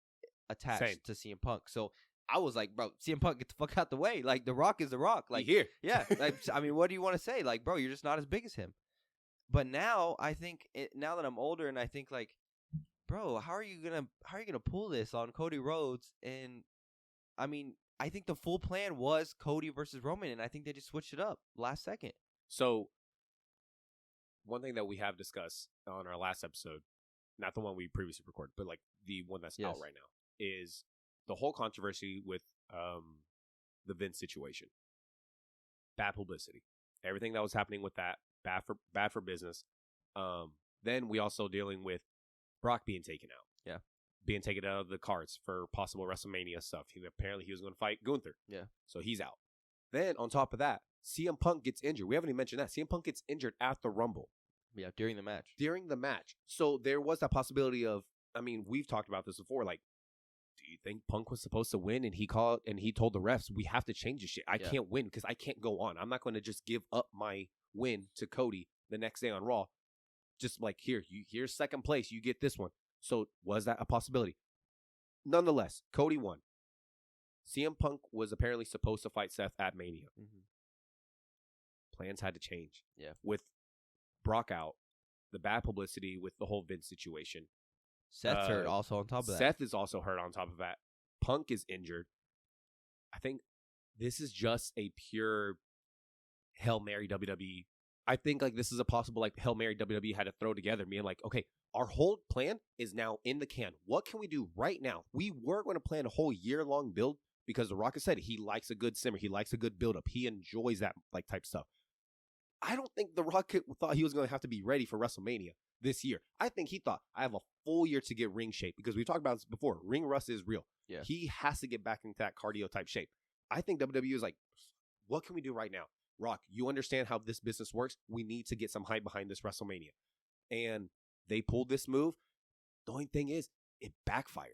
attached to CM Punk. So I was like, bro, CM Punk, get the fuck out the way. Like, The Rock is The Rock. Like, here. Yeah. Like, I mean, what do you want to say? Like, bro, you're just not as big as him. But now I think now that I'm older and I think like, bro, how are you gonna pull this on Cody Rhodes? And I mean, I think the full plan was Cody versus Roman, and I think they just switched it up last second. So one thing that we have discussed on our last episode, not the one we previously recorded, but like the one that's out right now, is the whole controversy with the Vince situation. Bad publicity. Everything that was happening with that, bad for business. Then we also dealing with Brock being taken out. Yeah. Being taken out of the cards for possible WrestleMania stuff. Apparently he was going to fight Gunther. Yeah. So he's out. Then on top of that, CM Punk gets injured. We haven't even mentioned that. CM Punk gets injured at the Rumble. Yeah, during the match. So there was that possibility of, I mean, we've talked about this before. Like, do you think Punk was supposed to win? And he told the refs, we have to change this shit. I can't win because I can't go on. I'm not going to just give up my win to Cody the next day on Raw. Just like, here's second place. You get this one. So was that a possibility? Nonetheless, Cody won. CM Punk was apparently supposed to fight Seth at Mania. Mm-hmm. Plans had to change. Yeah. With Brock out, the bad publicity with the whole Vince situation. Seth's hurt also on top of that. Seth is also hurt on top of that. Punk is injured. I think this is just a pure Hail Mary WWE. I think like this is a possible like Hail Mary WWE had to throw together, being like, okay, our whole plan is now in the can. What can we do right now? We were going to plan a whole year-long build because The Rock has said he likes a good simmer. He likes a good build-up. He enjoys that like type stuff. I don't think The Rock thought he was going to have to be ready for WrestleMania this year. I think he thought, I have a full year to get ring shape, because we talked about this before. Ring rust is real. Yeah. He has to get back into that cardio type shape. I think WWE is like, what can we do right now? Rock, you understand how this business works. We need to get some hype behind this WrestleMania. And they pulled this move. The only thing is, it backfired.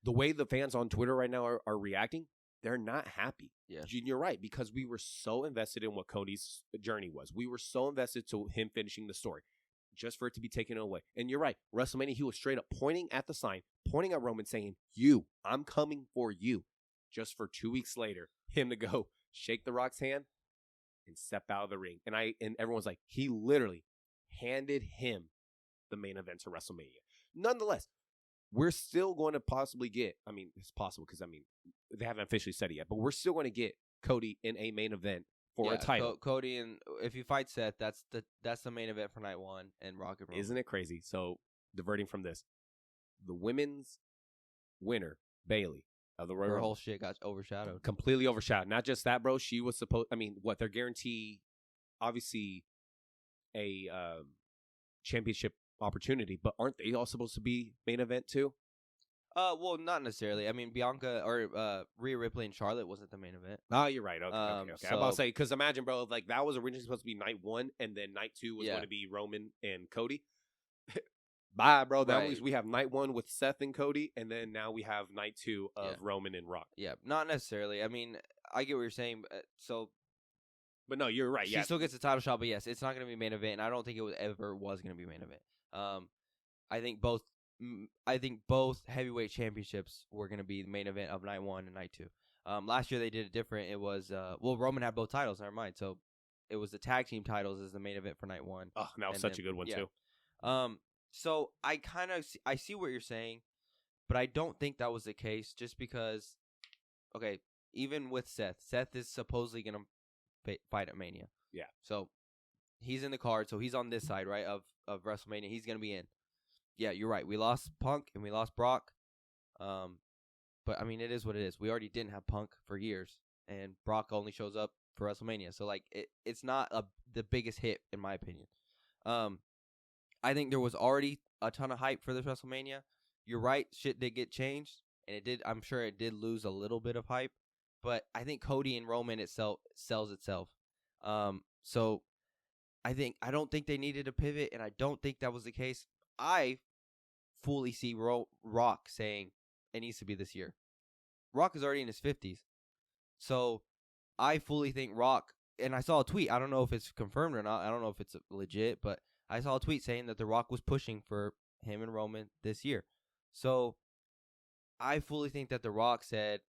The way the fans on Twitter right now are reacting, they're not happy. Yeah. You're right, because we were so invested in what Cody's journey was. We were so invested to him finishing the story, just for it to be taken away. And you're right, WrestleMania, he was straight up pointing at the sign, pointing at Roman, saying, I'm coming for you. Just for 2 weeks later, him to go shake The Rock's hand and step out of the ring. And everyone's like, he literally handed him the main event to WrestleMania. Nonetheless, we're still going to possibly get, it's possible because, they haven't officially said it yet, but we're still going to get Cody in a main event for a title. Cody, and if you fight Seth, that's the main event for night one, and Rock and Roman. Isn't it crazy? So, diverting from this, the women's winner, Bayley, of the Royal Her Rumble, whole shit got overshadowed. Completely overshadowed. Not just that, bro. She was supposed, they're guaranteed, obviously, a championship opportunity, but aren't they all supposed to be main event too? Well, not necessarily. Bianca or Rhea Ripley and Charlotte wasn't the main event. Oh, you're right. Okay. So, I'm about to say, because imagine, bro, like that was originally supposed to be night one, and then night two was going to be Roman and Cody. Bye, bro. That means we have night one with Seth and Cody, and then now we have night two of Roman and Rock. Yeah, not necessarily. I get what you're saying. But no, you're right. She still gets a title shot, but yes, it's not going to be main event, and I don't think it ever was going to be main event. I think both heavyweight championships were going to be the main event of night one and night two. Last year they did it different. It was Roman had both titles. Never mind. So it was the tag team titles as the main event for night one. Oh, that was such a good one too. So I kind of I see what you're saying, but I don't think that was the case. Just because, okay, even with Seth is supposedly going to fight at Mania. Yeah. So he's in the card. So he's on this side, right, of WrestleMania. He's going to be in. Yeah, you're right. We lost Punk and we lost Brock. But it is what it is. We already didn't have Punk for years, and Brock only shows up for WrestleMania. So like it's not the biggest hit in my opinion. I think there was already a ton of hype for this WrestleMania. You're right, shit did get changed, and it did. I'm sure it did lose a little bit of hype, but I think Cody and Roman itself sells itself. So I don't think they needed a pivot, and I don't think that was the case. I fully see Rock saying it needs to be this year. Rock is already in his 50s. So I fully think Rock, and I saw a tweet. I don't know if it's confirmed or not. I don't know if it's legit, but I saw a tweet saying that The Rock was pushing for him and Roman this year. So I fully think that The Rock said,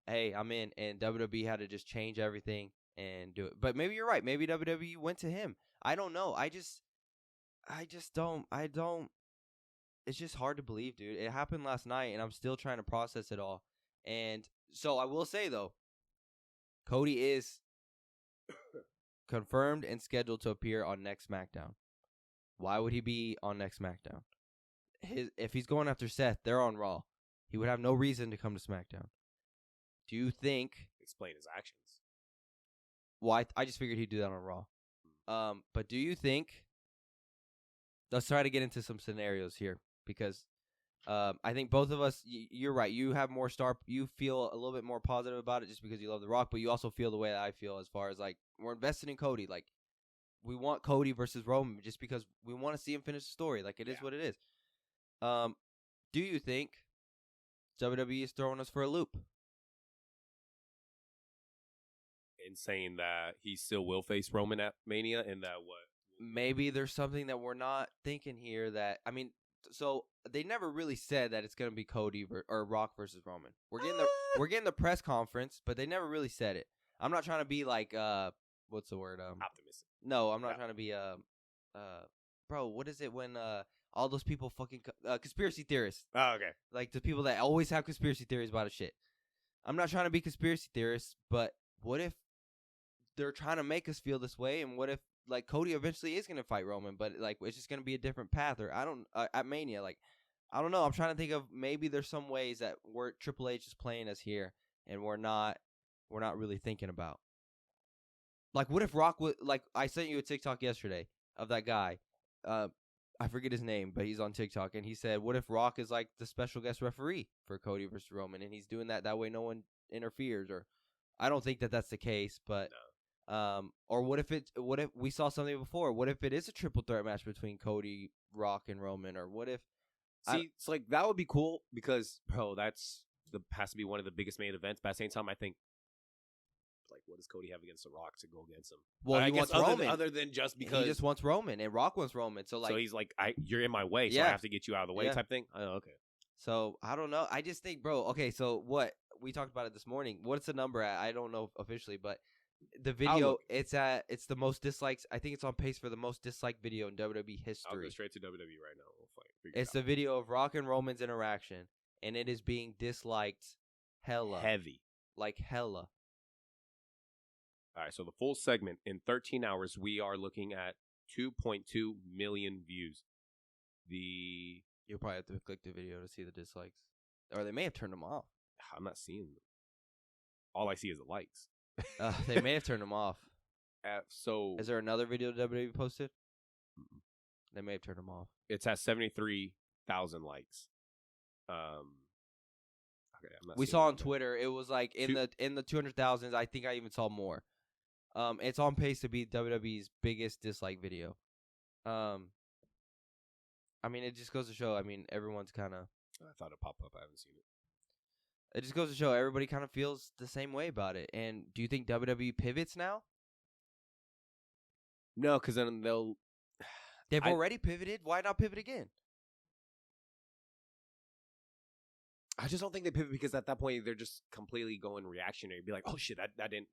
hey, I'm in, and WWE had to just change everything and do it. But maybe you're right. Maybe WWE went to him. I don't know. I don't. It's just hard to believe, dude. It happened last night, and I'm still trying to process it all. And so I will say, though, Cody is confirmed and scheduled to appear on next SmackDown. Why would he be on next SmackDown? If he's going after Seth, they're on Raw. He would have no reason to come to SmackDown. Do you think... Explain his actions. Well, I just figured he'd do that on Raw. But do you think... Let's try to get into some scenarios here, because I think both of us, you're right. You have more you feel a little bit more positive about it just because you love The Rock, but you also feel the way that I feel as far as, like, we're invested in Cody. Like, we want Cody versus Roman just because we want to see him finish the story. Like, it is what it is. Do you think WWE is throwing us for a loop? In saying that he still will face Roman at Mania, and that what? Maybe there's something that we're not thinking here that, so they never really said that it's going to be Cody or Rock versus Roman. We're getting the press conference, but they never really said it. I'm not trying to be like, what's the word? Optimistic. No, I'm not trying to be, bro, what is it when, all those people fucking, conspiracy theorists. Oh, okay. Like the people that always have conspiracy theories about a shit. I'm not trying to be conspiracy theorists, but what if they're trying to make us feel this way? And what if, like, Cody eventually is going to fight Roman, but, like, it's just going to be a different path, or at Mania, like, I don't know. I'm trying to think of maybe there's some ways that Triple H is playing us here, and we're not really thinking about. Like, what if Rock would like? I sent you a TikTok yesterday of that guy. I forget his name, but he's on TikTok, and he said, "What if Rock is like the special guest referee for Cody versus Roman, and he's doing that way no one interferes?" Or, I don't think that that's the case, but or what if we saw something before? What if it is a triple threat match between Cody, Rock, and Roman? Or what if? See, it's like that would be cool because, bro, has to be one of the biggest main events. But at the same time, I think, like, what does Cody have against The Rock to go against him? Well, he wants Roman. Other than just because he just wants Roman, and Rock wants Roman. So he's like, you're in my way, so I have to get you out of the way, type thing. Oh, okay. So I don't know. I just think, bro. Okay, so what we talked about it this morning. What's the number at? I don't know officially, but the video it's the most dislikes. I think it's on pace for the most disliked video in WWE history. I'll go straight to WWE right now. We'll fight. It's the video of Rock and Roman's interaction, and it is being disliked hella heavy, like hella. All right, so the full segment in 13 hours, we are looking at 2.2 million views. You'll probably have to click the video to see the dislikes, or they may have turned them off. I'm not seeing them. All I see is the likes. They may have turned them off. So, is there another video WWE posted? Mm-mm. They may have turned them off. It's at 73,000 likes. Okay, we saw on Twitter. It was like in the 200,000s. I think I even saw more. It's on pace to be WWE's biggest dislike video. I mean, it just goes to show. I mean, everyone's kind of. I thought it popped up. I haven't seen it. It just goes to show everybody kind of feels the same way about it. And do you think WWE pivots now? No, because then they've already pivoted. Why not pivot again? I just don't think they pivot because at that point they're just completely going reactionary. Be like, oh shit, that didn't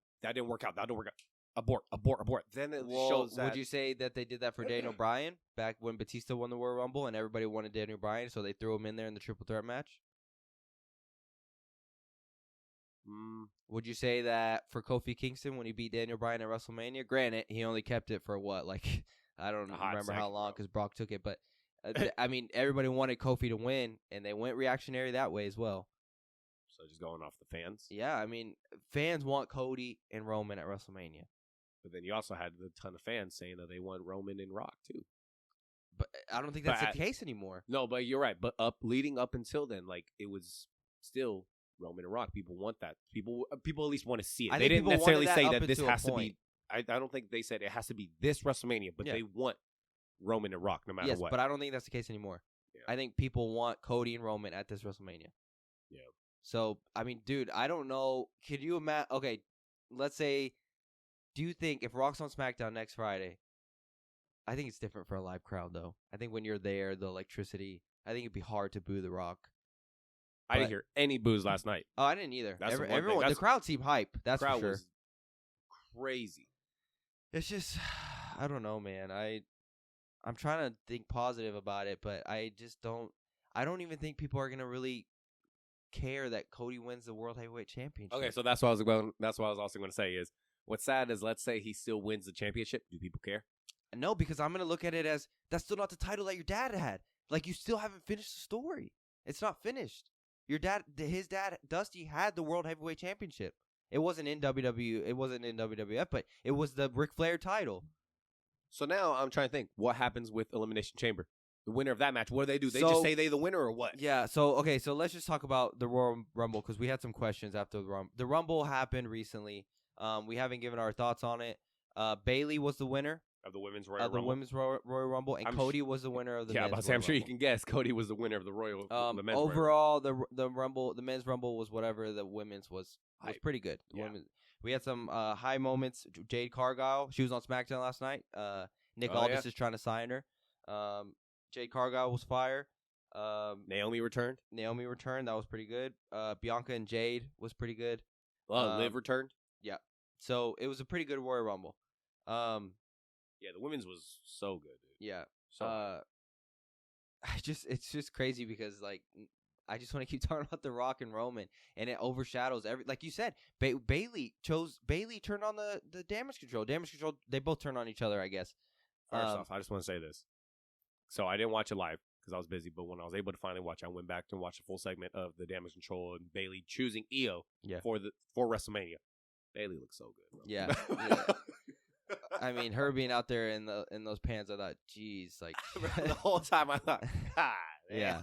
work out. That didn't work out. Abort. Then it shows that. Would you say that they did that for Daniel Bryan back when Batista won the Royal Rumble and everybody wanted Daniel Bryan, so they threw him in there in the triple threat match? Would you say that for Kofi Kingston when he beat Daniel Bryan at WrestleMania? Granted, he only kept it for what, like I don't remember how long because Brock took it, but I mean, everybody wanted Kofi to win, and they went reactionary that way as well. So just going off the fans? Yeah, I mean, fans want Cody and Roman at WrestleMania. But then you also had a ton of fans saying that they want Roman and Rock, too. But I don't think that's the case anymore. No, but you're right. But leading up until then, like, it was still Roman and Rock. People want that. People at least want to see it. They didn't necessarily say that this has to be. I don't think they said it has to be this WrestleMania, but they want Roman and Rock no matter what. Yes, but I don't think that's the case anymore. Yeah. I think people want Cody and Roman at this WrestleMania. Yeah. So, I mean, dude, I don't know. Could you imagine? Okay, let's say, do you think if Rock's on SmackDown next Friday, I think it's different for a live crowd, though. I think when you're there, the electricity, I think it'd be hard to boo The Rock. I didn't hear any boos last night. Oh, I didn't either. Everyone, the crowd seemed hype. That's for sure. Was crazy. It's just, I don't know, man. I'm trying to think positive about it, but I just don't. I don't even think people are gonna really care that Cody wins the World Heavyweight Championship. Okay, so that's what I was going. That's what I was also going to say is what's sad is let's say he still wins the championship. Do people care? No, because I'm gonna look at it as that's still not the title that your dad had. Like you still haven't finished the story. It's not finished. Your dad, his dad, Dusty had the World Heavyweight Championship. It wasn't in WWE. It wasn't in WWF, but it was the Ric Flair title. So now I'm trying to think what happens with Elimination Chamber. The winner of that match, what do? They just say they the winner or what? Yeah, so let's just talk about the Royal Rumble because we had some questions after the Rumble. The Rumble happened recently. We haven't given our thoughts on it. Bayley was the winner of the Women's Royal Rumble, and Cody was the winner of the Men's Royal Rumble. I'm sure you can guess Cody was the winner of the the Men's overall, the Men's Rumble was whatever the Women's was pretty good. Yeah. We had some high moments. Jade Cargill, she was on SmackDown last night. Nick Aldis is trying to sign her. Jade Cargill was fire. Naomi returned. That was pretty good. Bianca and Jade was pretty good. Liv returned. Yeah. So it was a pretty good Royal Rumble. Yeah, the women's was so good, dude. Yeah. So it's just crazy because like I just want to keep talking about The Rock and Roman, and it overshadows like you said. Bayley turned on the damage control. They both turned on each other, I guess. First off, I just want to say this. So I didn't watch it live because I was busy, but when I was able to finally watch, I went back and watched a full segment of the damage control and Bayley choosing Io for WrestleMania. Bayley looks so good, bro. Yeah. I mean, her being out there in those pants, I thought, geez, like the whole time I thought, God, yeah.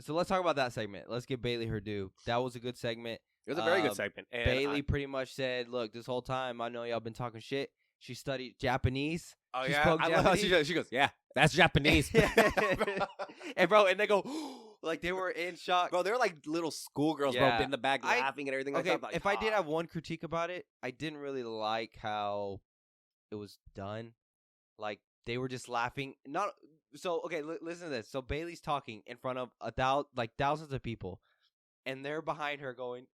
So let's talk about that segment. Let's give Bailey her due. That was a good segment. It was a very good segment. And Bailey pretty much said, "Look, this whole time I know y'all been talking shit." She studied Japanese. Oh she yeah, spoke I Japanese. love how she goes, "Yeah, that's Japanese." and bro, and they go like they were in shock. Bro, they're like little schoolgirls, Yeah. bro, in the back laughing and everything. Okay, like that. Like, if I did have one critique about it, I didn't really like how it was done. Like they were just laughing. Not so. Okay, listen to this. So Bailey's talking in front of thousands of people, and they're behind her going,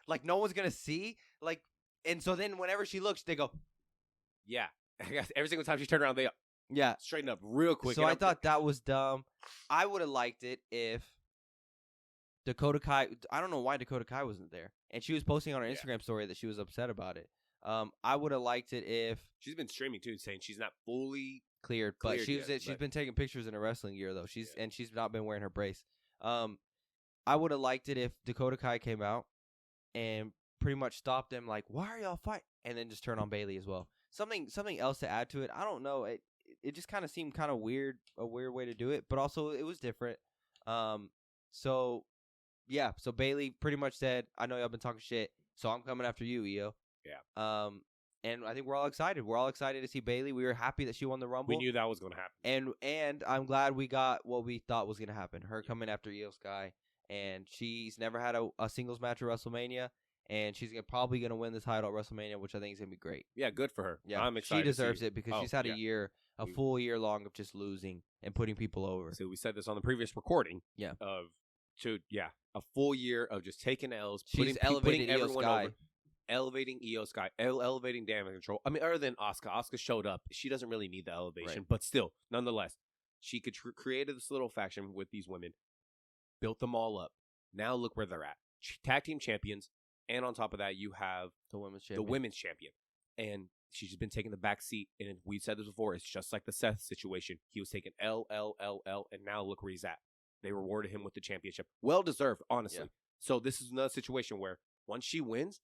like no one's gonna see. Like, and so then whenever she looks, they go, yeah. Every single time she turned around, they yeah, straighten up real quick. So I thought that was dumb. I would have liked it if Dakota Kai. I don't know why Dakota Kai wasn't there, and she was posting on her Instagram story that she was upset about it. I would have liked it if she's been streaming too, saying she's not fully cleared, but she's yet, been taking pictures in her wrestling gear though. She's not been wearing her brace. I would have liked it if Dakota Kai came out and pretty much stopped them, like, "Why are y'all fighting?" and then just turn on Bailey as well. Something else to add to it. I don't know. It just kind of seemed kind of weird, a weird way to do it, but also it was different. So yeah, so Bailey pretty much said, "I know y'all been talking shit, so I'm coming after you, EO." Yeah. And I think we're all excited. We're all excited to see Bailey. We were happy that she won the Rumble. We knew that was going to happen. And I'm glad we got what we thought was going to happen. Her coming after Io Sky, and she's never had a singles match at WrestleMania. And she's probably going to win the title at WrestleMania, which I think is going to be great. Yeah, good for her. Yeah, I'm excited. She deserves it because she's had a full year long of just losing and putting people over. So we said this on the previous recording. Yeah. A full year of just taking L's, she's elevating everyone Sky. over, elevating Io Sky, elevating Damage Control. I mean, other than Asuka. Asuka showed up. She doesn't really need the elevation, but still, nonetheless, she could created this little faction with these women, built them all up. Now look where they're at. Tag team champions. And on top of that, you have the women's champion. And she's just been taking the back seat. And we said this before. It's just like the Seth situation. He was taking L. And now look where he's at. They rewarded him with the championship. Well-deserved, honestly. Yeah. So this is another situation where once she wins,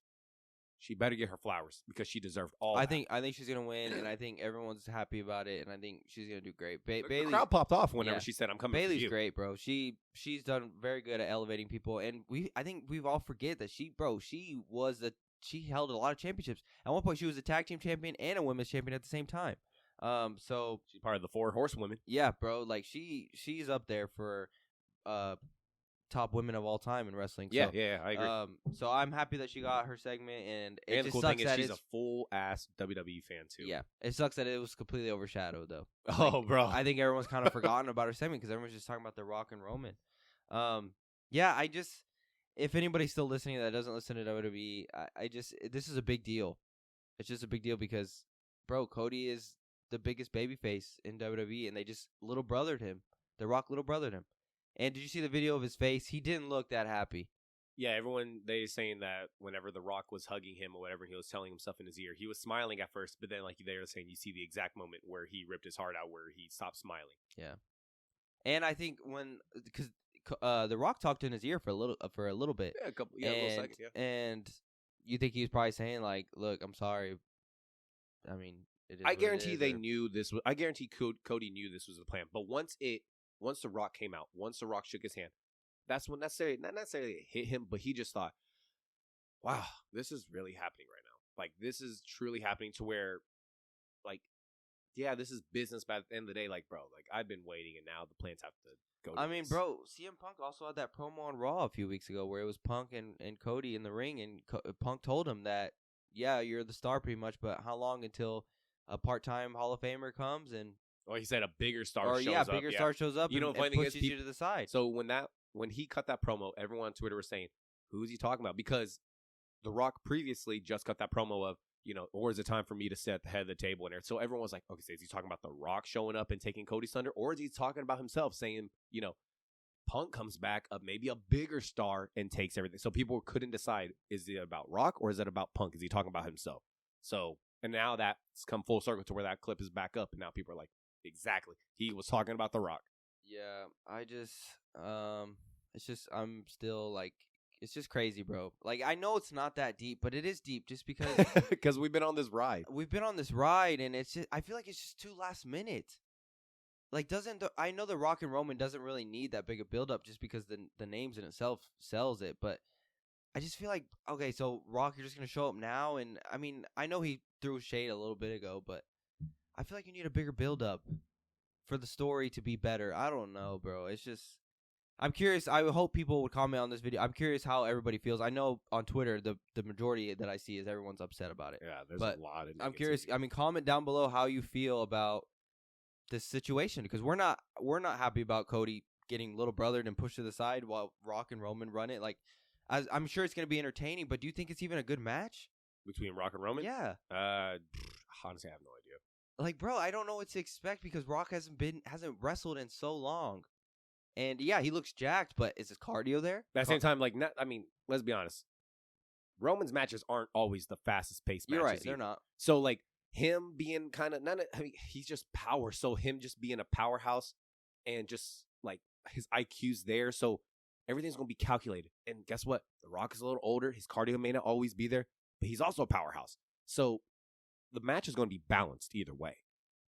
she better get her flowers because she deserved all I think she's going to win, and I think everyone's happy about it, and I think she's going to do great. The crowd popped off whenever she said, "I'm coming Bailey's for you." Great, bro. She's done very good at elevating people, and I think we've all forget that she held a lot of championships. At one point, she was a tag team champion and a women's champion at the same time. So she's part of the 4 horsewomen. Yeah, bro. Like she's up there for top women of all time in wrestling. Yeah, I agree. So I'm happy that she got her segment, and the cool thing is she's a full ass WWE fan too. Yeah, it sucks that it was completely overshadowed though. Oh, bro, I think everyone's kind of forgotten about her segment because everyone's just talking about The Rock and Roman. Yeah, if anybody's still listening that doesn't listen to WWE, this is a big deal. It's just a big deal because, bro, Cody is the biggest babyface in WWE, and they just little brothered him. The Rock little brothered him. And did you see the video of his face? He didn't look that happy. Yeah, everyone, they saying that whenever The Rock was hugging him or whatever, he was telling him stuff in his ear. He was smiling at first, but then like they were saying, you see the exact moment where he ripped his heart out, where he stopped smiling. Yeah, and I think because The Rock talked in his ear for a little bit. Yeah, a little seconds. Yeah, and you think he was probably saying like, "Look, I'm sorry." I mean, I guarantee they knew this was. I guarantee Cody knew this was the plan. But once The Rock came out, once The Rock shook his hand, that's when not necessarily it hit him, but he just thought, wow, this is really happening right now. Like, this is truly happening to where, like, yeah, this is business, but at the end of the day, like, bro, like, I've been waiting, and now the plans have to go to I mean, bro, CM Punk also had that promo on Raw a few weeks ago where it was Punk and Cody in the ring, and Punk told him that, yeah, you're the star pretty much, but how long until a part-time Hall of Famer comes and... Or he said a bigger star shows up. Star shows up and pushes you to the side. So when he cut that promo, everyone on Twitter was saying, who is he talking about? Because The Rock previously just cut that promo of, or is it time for me to sit at the head of the table? And so everyone was like, okay, so is he talking about The Rock showing up and taking Cody's thunder? Or is he talking about himself saying, Punk comes back, maybe a bigger star and takes everything. So people couldn't decide, is it about Rock or is it about Punk? Is he talking about himself? So, and now that's come full circle to where that clip is back up. And now people are like, exactly. He was talking about The Rock. Yeah, I'm still like, It's just crazy, bro. Like, I know it's not that deep, but it is deep just because because we've been on this ride. we've been on this ride, and it's just, I feel like it's just too last minute. Like, I know the Rock and Roman doesn't really need that big a build up just because the names in itself sells it, but I just feel like, okay, so Rock, you're just gonna show up now, and I mean, I know he threw shade a little bit ago, but I feel like you need a bigger build up for the story to be better. I don't know, bro. It's just, I'm curious. I hope people would comment on this video. I'm curious how everybody feels. I know on Twitter, the majority that I see is everyone's upset about it. Yeah, there's but a lot of. I'm curious. I mean, comment down below how you feel about this situation, because we're not happy about Cody getting little brothered and pushed to the side while Rock and Roman run it. Like, I'm sure it's gonna be entertaining, but do you think it's even a good match between Rock and Roman? Yeah. Honestly, I have no idea. Like, bro, I don't know what to expect because Rock hasn't wrestled in so long. And yeah, he looks jacked, but is his cardio there? But at the same time, like, let's be honest. Roman's matches aren't always the fastest paced matches. You're right, either. they're not. So, like, him being kind of he's just power. So him just being a powerhouse and just like his IQ's there. So everything's gonna be calculated. And guess what? The Rock is a little older. His cardio may not always be there, but he's also a powerhouse. So the match is gonna be balanced either way.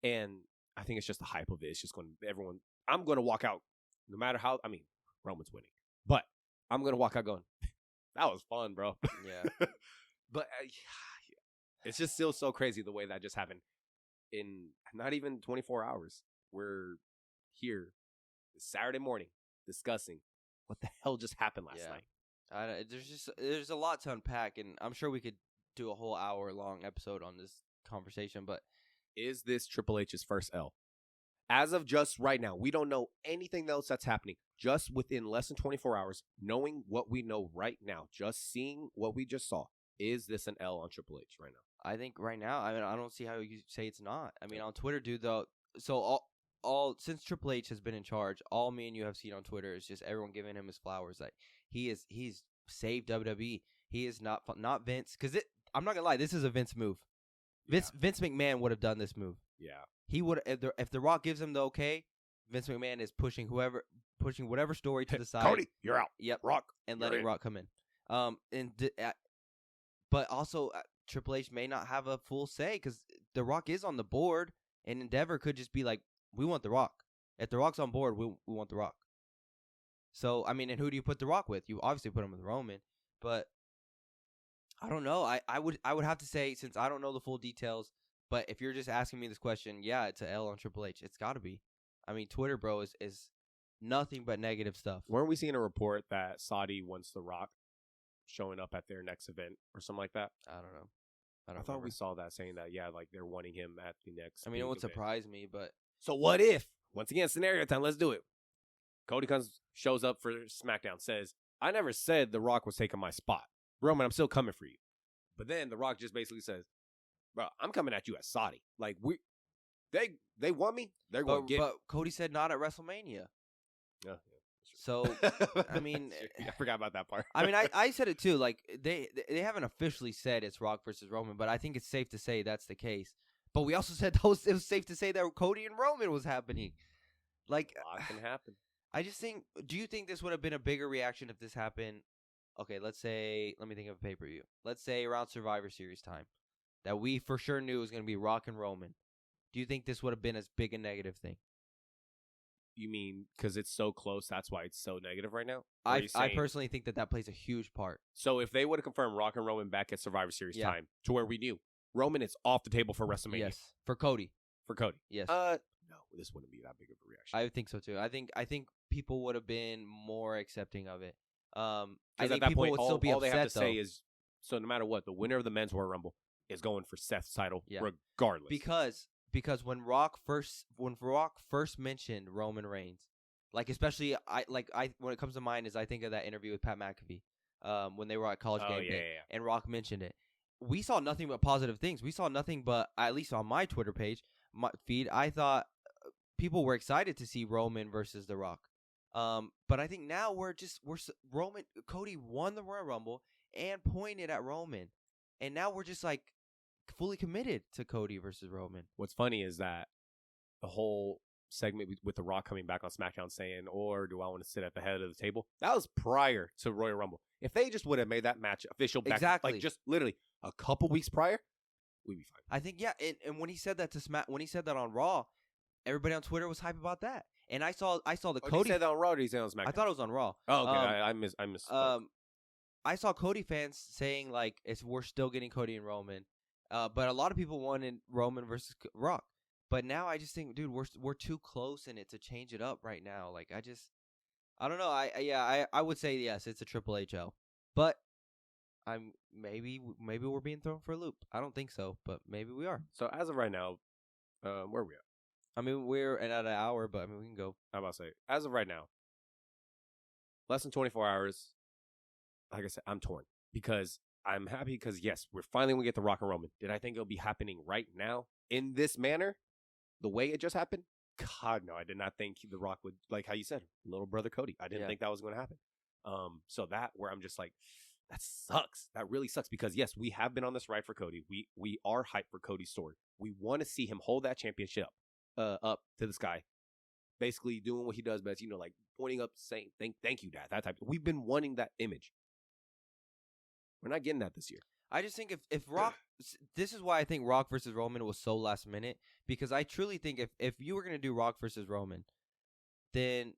And I think it's just the hype of it. It's just going to everyone. I'm going to walk out no matter how. I mean, Roman's winning, but I'm going to walk out going, that was fun, bro. Yeah. But it's just still so crazy the way that just happened in not even 24 hours. We're here this Saturday morning discussing what the hell just happened last night. There's a lot to unpack, and I'm sure we could do a whole hour-long episode on this conversation, but is this Triple H's first L? As of just right now, we don't know anything else that's happening. Just within less than 24 hours, knowing what we know right now, just seeing what we just saw, is this an L on Triple H right now? I think right now, I mean, I don't see how you say it's not. I mean, on Twitter, dude, though, so all since Triple H has been in charge, all me and you have seen on Twitter is just everyone giving him his flowers. Like, he's saved WWE. He is not Vince, because I'm not gonna lie, this is a Vince move. Vince McMahon would have done this move. Yeah, he would. If the Rock gives him the okay, Vince McMahon is pushing whatever story to the side. Cody, you're out. Yep, Rock, and letting Rock come in. But also Triple H may not have a full say because the Rock is on the board, and Endeavor could just be like, "We want the Rock. If the Rock's on board, we want the Rock." So I mean, and who do you put the Rock with? You obviously put him with Roman, but I don't know. I would have to say, since I don't know the full details, but if you're just asking me this question, yeah, it's an L on Triple H. It's got to be. I mean, Twitter, bro, is nothing but negative stuff. Weren't we seeing a report that Saudi wants The Rock showing up at their next event or something like that? I don't know. I thought we saw that saying that, yeah, like they're wanting him at the next. I mean, it wouldn't surprise me, but. So what if, once again, scenario time, let's do it. Cody shows up for SmackDown, says, I never said The Rock was taking my spot. Roman, I'm still coming for you. But then The Rock just basically says, bro, I'm coming at you as Saudi. Like, they want me, they're going to get But Cody said not at WrestleMania. Yeah. So, I mean, I forgot about that part. I mean, I said it too. Like, they haven't officially said it's Rock versus Roman, but I think it's safe to say that's the case. But we also said it was safe to say that Cody and Roman was happening. Like, a lot can happen. I just think, do you think this would have been a bigger reaction if this happened? Okay, let me think of a pay-per-view. Let's say around Survivor Series time, that we for sure knew it was going to be Rock and Roman. Do you think this would have been as big a negative thing? You mean because it's so close, that's why it's so negative right now? I personally think that plays a huge part. So if they would have confirmed Rock and Roman back at Survivor Series time, to where we knew Roman is off the table for WrestleMania. Yes, for Cody. Yes. No, this wouldn't be that big of a reaction. I think so too. I think people would have been more accepting of it. I think at that people point, would still be all upset, they have to though. say is, so no matter what, the winner of the Men's Royal Rumble is going for Seth's title, regardless. Because when Rock first mentioned Roman Reigns, like especially when it comes to mind is I think of that interview with Pat McAfee, when they were at College Game Day, and Rock mentioned it. We saw nothing but positive things. We saw nothing but, at least on my Twitter page, my feed, I thought people were excited to see Roman versus The Rock. But I think now Cody won the Royal Rumble and pointed at Roman, and now we're just like fully committed to Cody versus Roman. What's funny is that the whole segment with The Rock coming back on SmackDown saying, or do I want to sit at the head of the table? That was prior to Royal Rumble. If they just would have made that match official back, Exactly. like just literally a couple weeks prior, we'd be fine. I think, yeah. And when he said that when he said that on Raw, everybody on Twitter was hype about that. And I saw the Cody. He said that on Raw or did he say on SmackDown? I thought it was on Raw. Oh, okay. I missed. I saw Cody fans saying like we're still getting Cody and Roman, but a lot of people wanted Roman versus Rock. But now I just think, dude, we're too close in it to change it up right now. Like I don't know. I would say yes, it's a Triple H L, but maybe we're being thrown for a loop. I don't think so, but maybe we are. So as of right now, where are we at? I mean, we're at an hour, but I mean we can go. I'm about to say, as of right now, less than 24 hours. Like I said, I'm torn because I'm happy because yes, we're finally gonna get the Rock and Roman. Did I think it'll be happening right now in this manner? The way it just happened? God, no, I did not think The Rock would, like how you said, little brother Cody. I didn't think that was going to happen. So that where I'm just like, that sucks. That really sucks because yes, we have been on this ride for Cody. We are hyped for Cody's story. We want to see him hold that championship up to the sky, basically doing what he does best. You know, like pointing up, saying thank you, Dad. That type. We've been wanting that image. We're not getting that this year. I just think if Rock, this is why I think Rock versus Roman was so last minute, because I truly think if you were going to do Rock versus Roman, then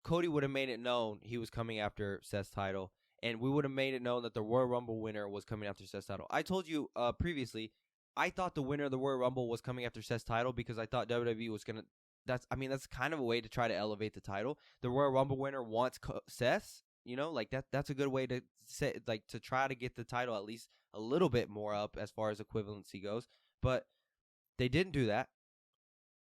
Cody would have made it known he was coming after Seth's title, and we would have made it known that the Royal Rumble winner was coming after Seth's title. I told you previously, I thought the winner of the Royal Rumble was coming after Seth's title because I thought WWE was going to, that's kind of a way to try to elevate the title. The Royal Rumble winner wants Seth's. You know, like that's a good way to say, like, to try to get the title at least a little bit more up as far as equivalency goes. But they didn't do that.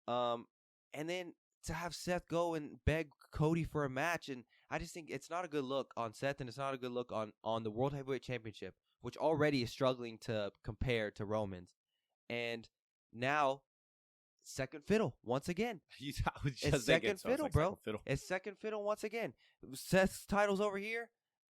And then to have Seth go and beg Cody for a match, and I just think it's not a good look on Seth, and it's not a good look on the World Heavyweight Championship, which already is struggling to compare to Roman's. And now, second fiddle once again. It's second fiddle, bro. It's second fiddle once again. Seth's title's over here.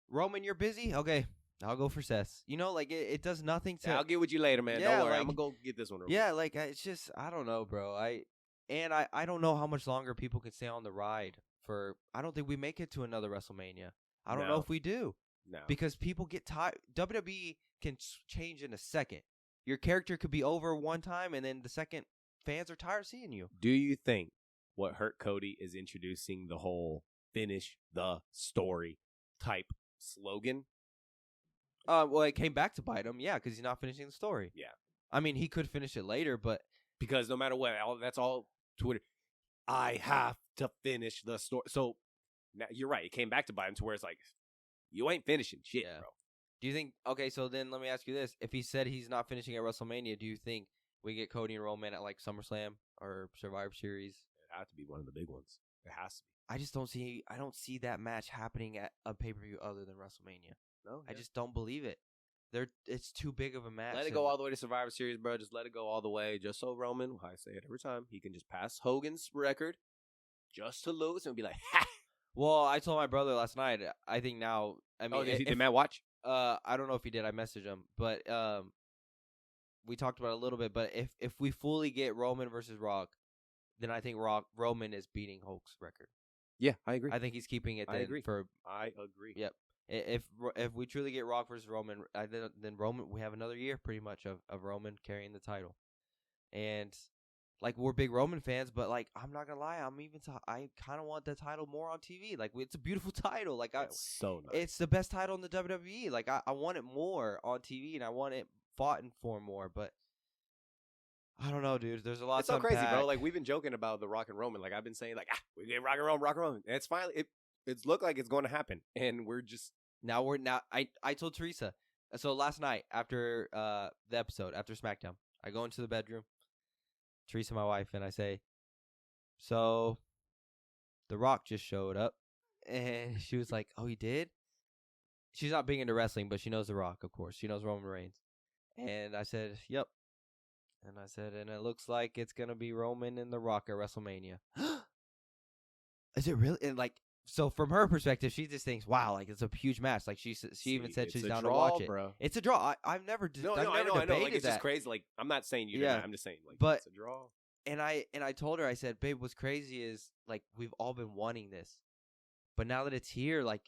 Roman, you're busy. Okay, I'll go for Seth's. You know, like it does nothing to. I'll get with you later, man. Yeah, don't worry, like, I'm gonna go get this one. Yeah, like it's just I don't know, bro. I don't know how much longer people can stay on the ride for. I don't think we make it to another WrestleMania. I don't know if we do. No, because people get tired. WWE can change in a second. Your character could be over one time, and then the second. Fans are tired of seeing you. Do you think what hurt Cody is introducing the whole finish the story type slogan? Well, it came back to bite him, yeah, because he's not finishing the story. Yeah. I mean, he could finish it later, but... Because no matter what, that's all Twitter. I have to finish the story. So, now, you're right. It came back to bite him to where it's like, you ain't finishing shit, bro. Do you think... Okay, so then let me ask you this. If he said he's not finishing at WrestleMania, do you think... we get Cody and Roman at like SummerSlam or Survivor Series? It has to be one of the big ones. It has to be. I don't see that match happening at a pay-per-view other than WrestleMania. No, I just don't believe it. It's too big of a match. Let it go all the way to Survivor Series, bro. Just let it go all the way. Just so Roman, I say it every time, he can just pass Hogan's record just to lose and be like, ha! Well, I told my brother last night, I think now, I mean... did Matt watch? I don't know if he did. I messaged him. But we talked about it a little bit, but if we fully get Roman versus Rock, then I think Roman is beating Hulk's record. Yeah, I agree. I think he's keeping it. I agree. I agree. Yep. If we truly get Rock versus Roman, then Roman, we have another year pretty much of Roman carrying the title, and like we're big Roman fans, but like I'm not gonna lie, I kind of want the title more on TV. Like it's a beautiful title. Like so nice. It's the best title in the WWE. Like I want it more on TV, and I want it fought in for more, but I don't know, dude. There's a lot. It's so crazy, bro. Like we've been joking about the Rock and Roman. Like I've been saying, like we get Rock and Roman. And it's finally it's looked like it's going to happen, and we're just now. I told Teresa. So last night after the episode after SmackDown, I go into the bedroom, Teresa, my wife, and I say, "So, The Rock just showed up," and she was like, "Oh, he did." She's not big into wrestling, but she knows The Rock, of course. She knows Roman Reigns. And I said, yep. And I said, and it looks like it's going to be Roman and The Rock at WrestleMania. Is it really? And like, so from her perspective, she just thinks, wow, like it's a huge match. Like she even said she's down to watch it. Bro. It's a draw. I've never I know. Like, it's just crazy. Like I'm not saying you. Yeah. I'm just saying like, it's a draw. And I told her, I said, babe, what's crazy is like we've all been wanting this, but now that it's here, like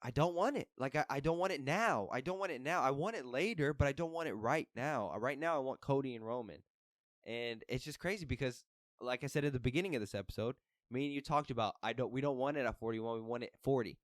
I don't want it. Like I don't want it now. I don't want it now. I want it later, but I don't want it right now. Right now, I want Cody and Roman, and it's just crazy because, like I said at the beginning of this episode, me and you talked about we don't want it at 41. We want it at 40,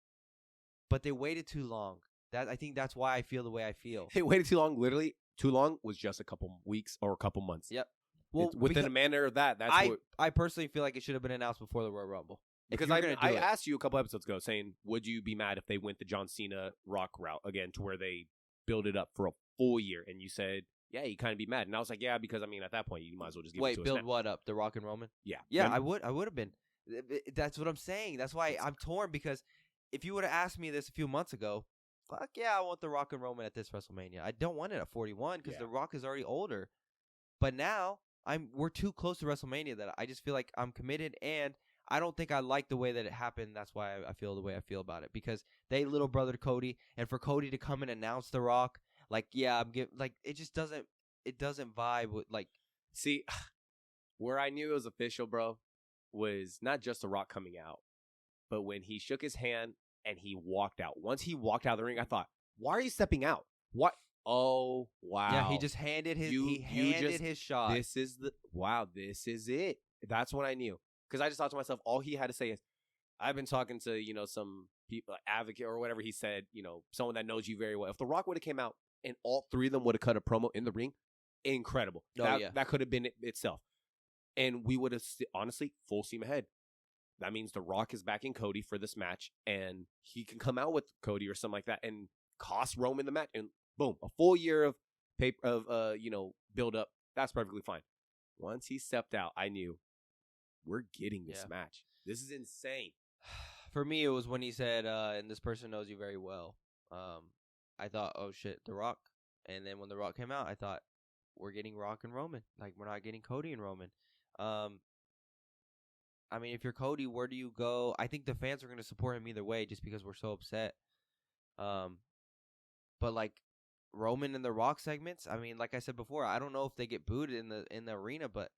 but they waited too long. I think that's why I feel the way I feel. They waited too long. Literally, too long was just a couple weeks or a couple months. Yep. Well, within a manner of that, I personally feel like it should have been announced before the Royal Rumble. Because I asked you a couple episodes ago saying, would you be mad if they went the John Cena Rock route again to where they build it up for a full year? And you said, yeah, you kind of be mad. And I was like, yeah, because I mean, at that point, you might as well just give it to us build now. what up? The Rock and Roman? Yeah. Yeah, I would have been. That's what I'm saying. That's why I'm torn, because if you would have asked me this a few months ago, fuck yeah, I want the Rock and Roman at this WrestleMania. I don't want it at 41 because The Rock is already older. But now we're too close to WrestleMania that I just feel like I'm committed, and I don't think I like the way that it happened. That's why I feel the way I feel about it, because they little brother Cody, and for Cody to come and announce The Rock, like, yeah, it just doesn't vibe with, like. See, where I knew it was official, bro, was not just The Rock coming out, but when he shook his hand and he walked out. Once he walked out of the ring, I thought, why are you stepping out? What? Oh, wow. Yeah, he just handed his his shot. This is it. That's what I knew. Because I just thought to myself, all he had to say is, I've been talking to, some people, advocate or whatever he said, someone that knows you very well. If The Rock would have came out and all three of them would have cut a promo in the ring, incredible. That could have been it itself. And we would have, honestly, full steam ahead. That means The Rock is backing Cody for this match, and he can come out with Cody or something like that and cost Roman the match. And boom, a full year of build up. That's perfectly fine. Once he stepped out, I knew we're getting this match. This is insane. For me, it was when he said, and this person knows you very well. I thought, oh shit, The Rock. And then when The Rock came out, I thought, we're getting Rock and Roman. Like, we're not getting Cody and Roman. I mean, if you're Cody, where do you go? I think the fans are going to support him either way, just because we're so upset. But like Roman and the Rock segments, I mean, like I said before, I don't know if they get booed in the arena, but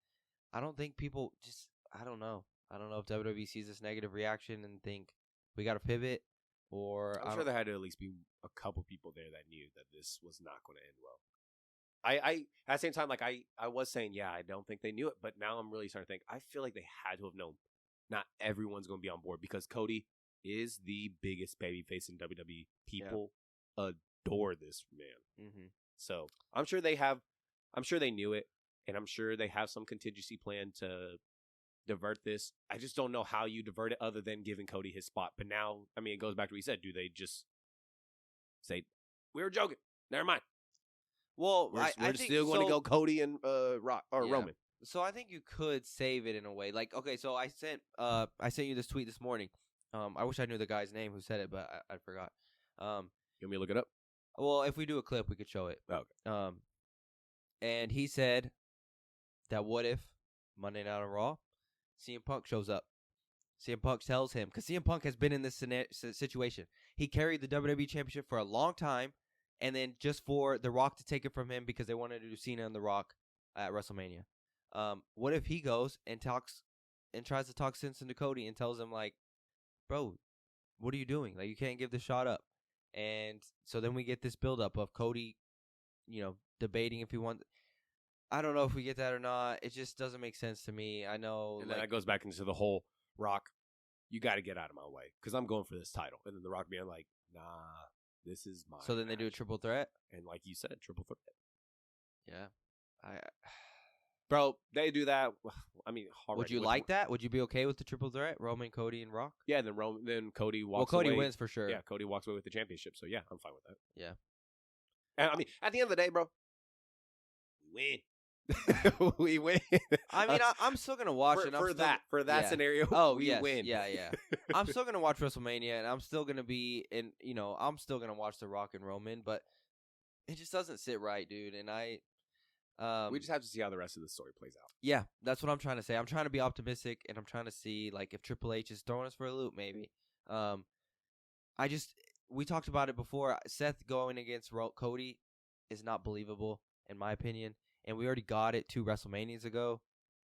I don't think people just. I don't know. I don't know if WWE sees this negative reaction and think we got to pivot, or I'm sure there had to at least be a couple people there that knew that this was not going to end well. I at the same time, like I was saying, yeah, I don't think they knew it, but now I'm really starting to think I feel like they had to have known. Not everyone's going to be on board because Cody is the biggest babyface in WWE. People adore this man. Mm-hmm. So I'm sure they knew it, and I'm sure they have some contingency plan to divert this. I just don't know how you divert it other than giving Cody his spot. But now, I mean, it goes back to what he said. Do they just say, we were joking, never mind? Well, we're still going to go Cody and Roman. So I think you could save it in a way. Like, okay, so I sent you this tweet this morning. I wish I knew the guy's name who said it, but I forgot. You want me to look it up? Well, if we do a clip, we could show it. Okay. And he said that what if Monday Night on Raw, CM Punk shows up. CM Punk tells him, because CM Punk has been in this situation. He carried the WWE Championship for a long time, and then just for The Rock to take it from him because they wanted to do Cena and The Rock at WrestleMania. What if he goes and tries to talk sense into Cody and tells him, like, bro, what are you doing? Like, you can't give this shot up. And so then we get this buildup of Cody, debating if he wants. I don't know if we get that or not. It just doesn't make sense to me. I know. And then that goes back into the whole Rock, you got to get out of my way because I'm going for this title. And then The Rock being like, nah, this is mine. So then they do a triple threat? And like you said, triple threat. Yeah. Bro, they do that. I mean, would you like that? Would you be okay with the triple threat? Roman, Cody, and Rock? Yeah, then Cody walks away. Well, Cody wins for sure. Yeah, Cody walks away with the championship. So, yeah, I'm fine with that. Yeah. And I mean, at the end of the day, bro, we win. We win. I mean, I'm still going to watch it. For that scenario, we win. Yeah. I'm still going to watch WrestleMania, and I'm still going to be I'm still going to watch The Rock and Roman, but it just doesn't sit right, dude. And we just have to see how the rest of the story plays out. Yeah, that's what I'm trying to say. I'm trying to be optimistic, and I'm trying to see like if Triple H is throwing us for a loop, maybe. We talked about it before. Seth going against Cody is not believable, in my opinion, and we already got it 2 WrestleManias ago.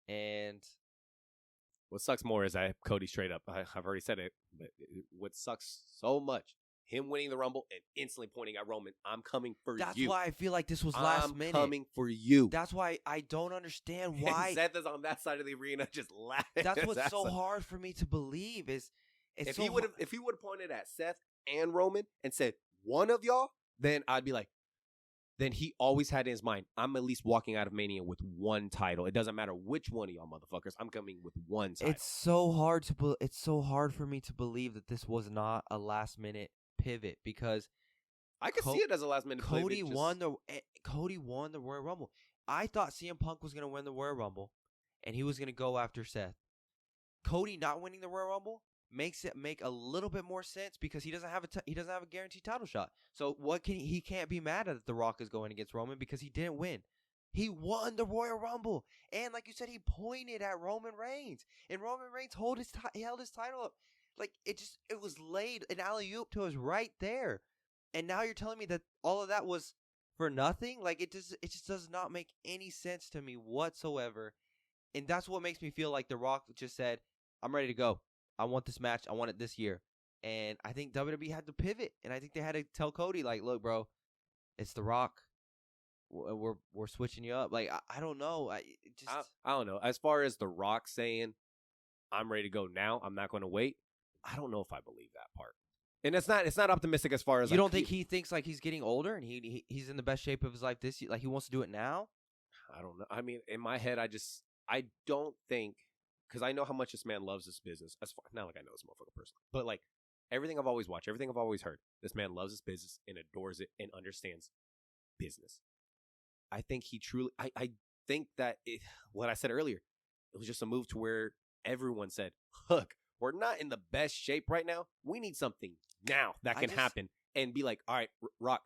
And what sucks more is I have Cody straight up. I've already said it, but what sucks so much, him winning the Rumble and instantly pointing at Roman, I'm coming for that's you. why I feel like this was last minute. I'm coming for you. That's why I don't understand why. And Seth is on that side of the arena just laughing. That's what's so hard for me to believe is if he would have pointed at Seth and Roman and said one of y'all, then I'd be like, then he always had in his mind, I'm at least walking out of Mania with one title. It doesn't matter which one of y'all motherfuckers. I'm coming with one title. It's so hard for me to believe that this was not a last minute pivot because I could see it as a last minute pivot. Cody won the Royal Rumble. I thought CM Punk was going to win the Royal Rumble and he was going to go after Seth. Cody not winning the Royal Rumble makes it make a little bit more sense because he doesn't have a guaranteed title shot. So he can't be mad at The Rock is going against Roman because he didn't win. He won the Royal Rumble, and like you said, he pointed at Roman Reigns, and Roman Reigns held his title up. Like it was laid an alley-oop to us right there, and now you're telling me that all of that was for nothing? Like it just does not make any sense to me whatsoever, and that's what makes me feel like The Rock just said, "I'm ready to go. I want this match. I want it this year." And I think WWE had to pivot, and I think they had to tell Cody, like, "Look, bro, it's The Rock. We're switching you up." Like, I don't know. I don't know. As far as The Rock saying, "I'm ready to go now. I'm not going to wait," I don't know if I believe that part. And it's not optimistic as far as you don't think he thinks like he's getting older and he's in the best shape of his life this year, like he wants to do it now. I don't know. I mean, in my head, I don't think. Because I know how much this man loves this business. Not like I know this motherfucker personally, but like everything I've always watched, everything I've always heard, this man loves his business and adores it and understands business. I think he truly. I think that what I said earlier, it was just a move to where everyone said, "Look, we're not in the best shape right now. We need something now that can happen." And be like, "All right, Rock,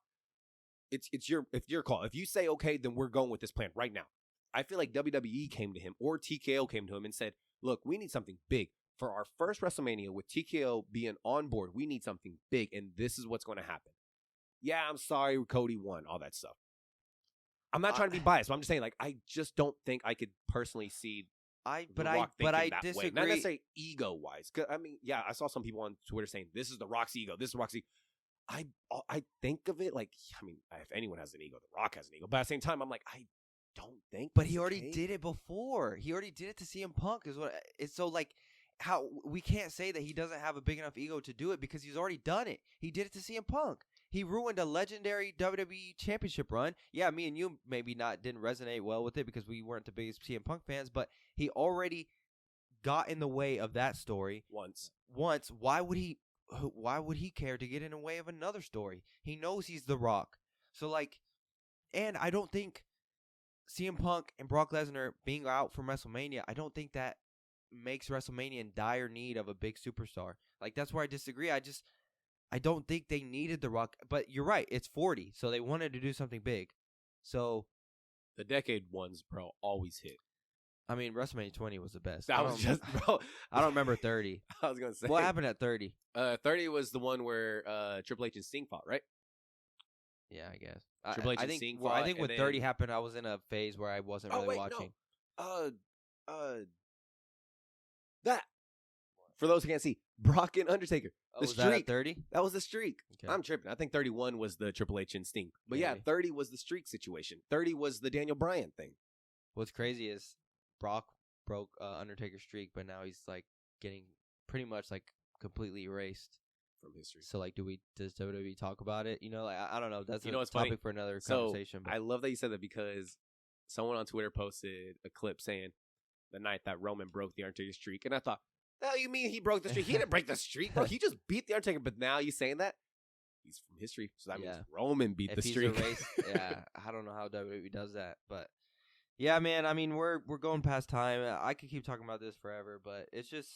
it's your call. If you say okay, then we're going with this plan right now." I feel like WWE came to him or TKO came to him and said, "Look, we need something big. For our first WrestleMania with TKO being on board, we need something big, and this is what's going to happen." Yeah, I'm sorry Cody won, all that stuff. I'm not trying to be biased, but I'm just saying, like, I just don't think I could personally see I disagree. Way. Not necessarily ego-wise. I mean, yeah, I saw some people on Twitter saying, this is The Rock's ego, this is The Rock's ego. I think of it like, I mean, if anyone has an ego, The Rock has an ego. But at the same time, I'm like, I don't think. But he already did it before. He already did it to CM Punk. Is what it's so like. How we can't say that he doesn't have a big enough ego to do it because he's already done it. He did it to CM Punk. He ruined a legendary WWE Championship run. Yeah, me and you maybe didn't resonate well with it because we weren't the biggest CM Punk fans, but he already got in the way of that story once. Why would he care to get in the way of another story? He knows he's The Rock. So like, and I don't think CM Punk and Brock Lesnar being out from WrestleMania, I don't think that makes WrestleMania in dire need of a big superstar. Like, that's where I disagree. I don't think they needed The Rock. But you're right. It's 40, so they wanted to do something big. So the decade ones, bro, always hit. I mean, WrestleMania 20 was the best. That was just, bro. I don't remember 30. I was going to say. What happened at 30? 30 was the one where Triple H and Sting fought, right? Yeah, I guess. Triple H and Sting fought. I think when 30 happened, I was in a phase where I wasn't really watching. No. That. For those who can't see, Brock and Undertaker. The was streak. That at 30? That was the streak. Okay. I'm tripping. I think 31 was the Triple H and Sting. But yeah, 30 was the streak situation. 30 was the Daniel Bryan thing. What's crazy is Brock broke Undertaker's streak, but now he's like getting pretty much like completely erased from history. So like, does WWE talk about it? You know, like I don't know. That's a topic funny? For another conversation. But I love that you said that because someone on Twitter posted a clip saying the night that Roman broke the Undertaker streak, and I thought, the hell you mean he broke the streak? He didn't break the streak, bro. He just beat the Undertaker. But now you saying that he's from history, so that means Roman beat the streak. Yeah, I don't know how WWE does that, but yeah, man. I mean, we're going past time. I could keep talking about this forever, but it's just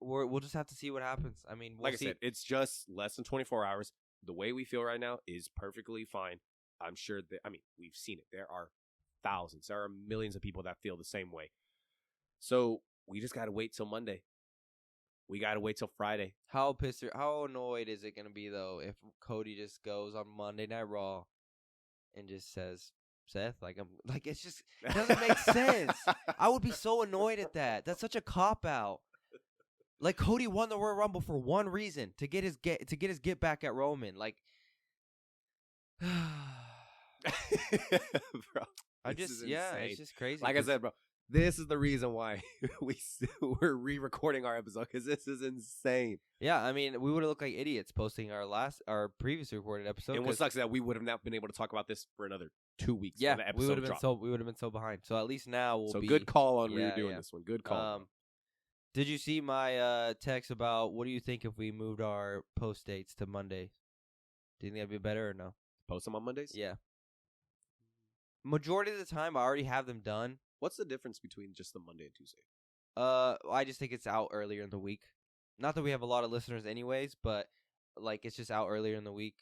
we'll just have to see what happens. I mean, like I said, it's just less than 24 hours. The way we feel right now is perfectly fine. I'm sure that, I mean, we've seen it. There are thousands. There are millions of people that feel the same way. So we just got to wait till Monday. We got to wait till Friday. How annoyed is it going to be, though, if Cody just goes on Monday Night Raw and just says, Seth. Like it's just it doesn't make sense. I would be so annoyed at that. That's such a cop out. Like Cody won the Royal Rumble for one reason, to get his get back at Roman. Like bro, it's just crazy. Like I said, bro, this is the reason why we're re-recording our episode, because this is insane. Yeah, I mean, we would have looked like idiots posting our previously recorded episode. And what sucks is that we would have not been able to talk about this for another 2 weeks. Yeah, the we episode we would have been so behind. So at least now we'll be. So good call on redoing this one. Good call. Did you see my text about what do you think if we moved our post dates to Monday? Do you think that'd be better or no? Post them on Mondays? Yeah. Majority of the time, I already have them done. What's the difference between just the Monday and Tuesday? I just think it's out earlier in the week. Not that we have a lot of listeners anyways, but like it's just out earlier in the week.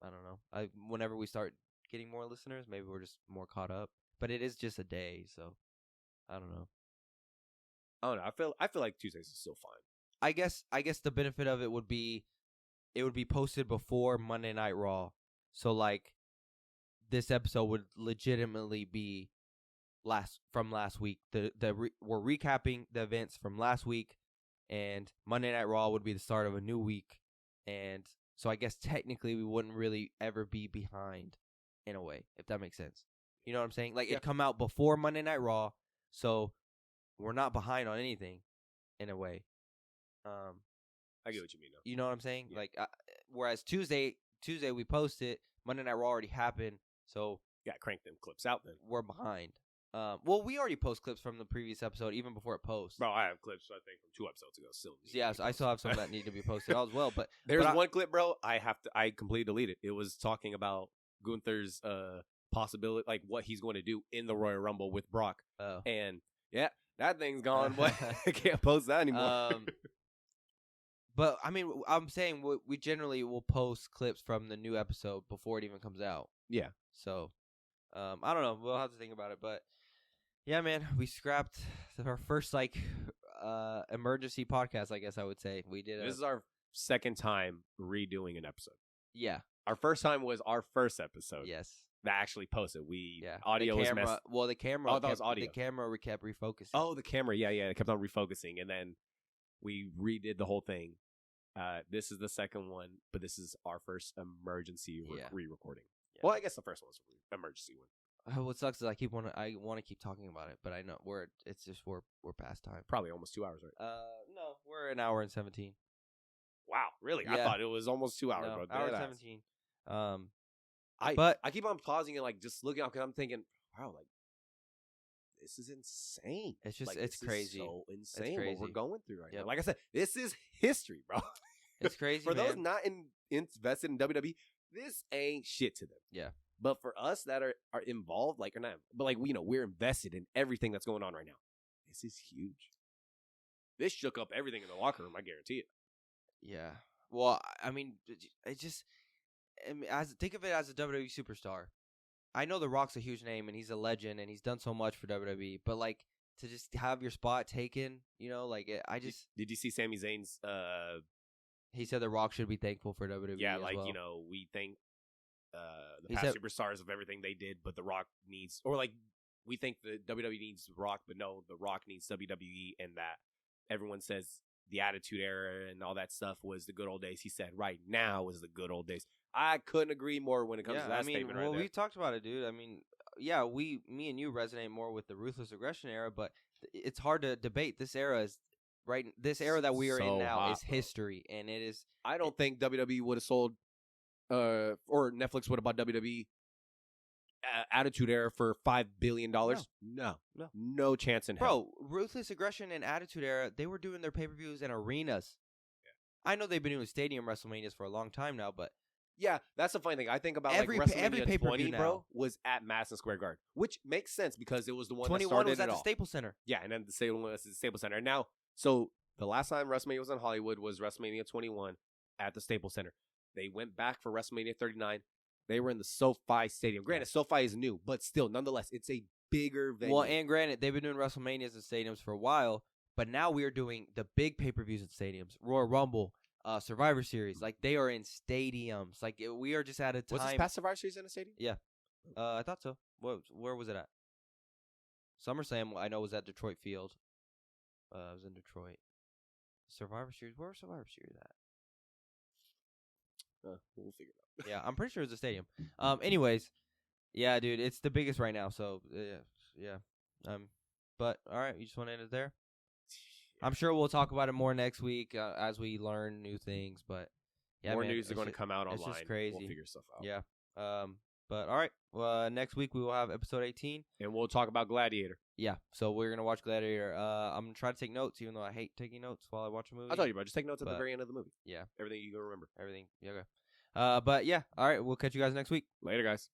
I don't know. Whenever we start getting more listeners, maybe we're just more caught up. But it is just a day, so I don't know. I don't know. I feel like Tuesdays is still fine. I guess the benefit of it would be posted before Monday Night Raw. So like this episode would legitimately be from last week. We're recapping the events from last week, and Monday Night Raw would be the start of a new week. And so I guess technically we wouldn't really ever be behind in a way, if that makes sense. You know what I'm saying? Like it'd come out before Monday Night Raw, so we're not behind on anything, in a way. I get what you mean, though. You know what I'm saying? Yeah. Like, whereas Tuesday we post it, Monday Night Raw already happened, so yeah, crank them clips out then. we're behind. Well, we already post clips from the previous episode, even before it posts. Bro, I have clips, I think, from 2 episodes ago. Still, Yeah, so I still have some that need to be posted as well. But there's one clip, bro. I completely deleted it. It was talking about Gunther's possibility, like what he's going to do in the Royal Rumble with Brock. Oh. And yeah, that thing's gone, but I can't post that anymore. But I mean, I'm saying we generally will post clips from the new episode before it even comes out. Yeah. So, I don't know. We'll have to think about it. But yeah, man, we scrapped our first emergency podcast. I guess I would say we did. This is our second time redoing an episode. Yeah. Our first time was our first episode. Yes. That actually posted. Audio was messed. Well, the camera. Oh, that was audio. The camera we kept refocusing. Oh, the camera. Yeah. It kept on refocusing, and then we redid the whole thing. This is the second one, but this is our first emergency re-recording. Yeah. Well, I guess the first one was an emergency one. What sucks is I want to keep talking about it, but I know we're past time. Probably almost 2 hours, right? No, we're an hour and 17. Wow, really? Yeah. I thought it was almost 2 hours, no, bro. Hour and 17. I keep on pausing and like just looking up because I'm thinking, wow, like this is insane. It's just like, it's crazy. So insane crazy. what we're going through right now. Like I said, this is history, bro. It's crazy. For man. those not invested in WWE, this ain't shit to them. Yeah. But for us that are involved, like or not, but like we're invested in everything that's going on right now. This is huge. This shook up everything in the locker room. I guarantee it. Yeah. Well, I mean, it just. Think of it as a WWE superstar. I know The Rock's a huge name and he's a legend and he's done so much for WWE, but like to just have your spot taken, I just. Did you see Sami Zayn's? He said The Rock should be thankful for WWE. Yeah, as like well. we thank the past superstars of everything they did, but The Rock needs, or like we think the WWE needs The Rock, but no, The Rock needs WWE, and that everyone says the Attitude Era and all that stuff was the good old days. He said right now is the good old days. I couldn't agree more when it comes to that statement right there. We talked about it, dude. I mean, yeah, me and you resonate more with the Ruthless Aggression era, but it's hard to debate. This era is this era that we are in now is history, and it is. I don't think WWE would have sold, or Netflix would have bought WWE Attitude Era for $5 billion. No chance in hell. Bro, Ruthless Aggression and Attitude Era, they were doing their pay-per-views in arenas. Yeah. I know they've been doing stadium WrestleManias for a long time now, but. Yeah, that's the funny thing. I think about every WrestleMania 20, bro, was at Madison Square Garden, which makes sense because it was the one that started it all. 21 was at the Staples Center. Yeah, and then the same one was at the Staples Center. And now, so the last time WrestleMania was in Hollywood was WrestleMania 21 at the Staples Center. They went back for WrestleMania 39. They were in the SoFi Stadium. Granted, SoFi is new, but still, nonetheless, it's a bigger venue. Well, and granted, they've been doing WrestleManias in stadiums for a while, but now we are doing the big pay-per-views in stadiums. Royal Rumble. Survivor Series, like they are in stadiums. Like we are just at a time. Was this past Survivor Series in a stadium? Yeah. I thought so. Where was it at? SummerSlam, I know, was at Detroit Field. I was in Detroit. Survivor Series. Where was Survivor Series at? We'll figure it out. Yeah, I'm pretty sure it was a stadium. Anyways, yeah, dude, it's the biggest right now. So yeah. But all right, you just want to end it there. Yeah. I'm sure we'll talk about it more next week as we learn new things. But yeah, more news are going to come out online. It's just crazy. We'll figure stuff out. Yeah. But all right. Well, next week we will have episode 18, and we'll talk about Gladiator. Yeah. So we're gonna watch Gladiator. I'm gonna try to take notes, even though I hate taking notes while I watch a movie. I told you, bro. Just take notes at the very end of the movie. Yeah. Everything you can remember. Everything. Yeah. Okay. But yeah. All right. We'll catch you guys next week. Later, guys.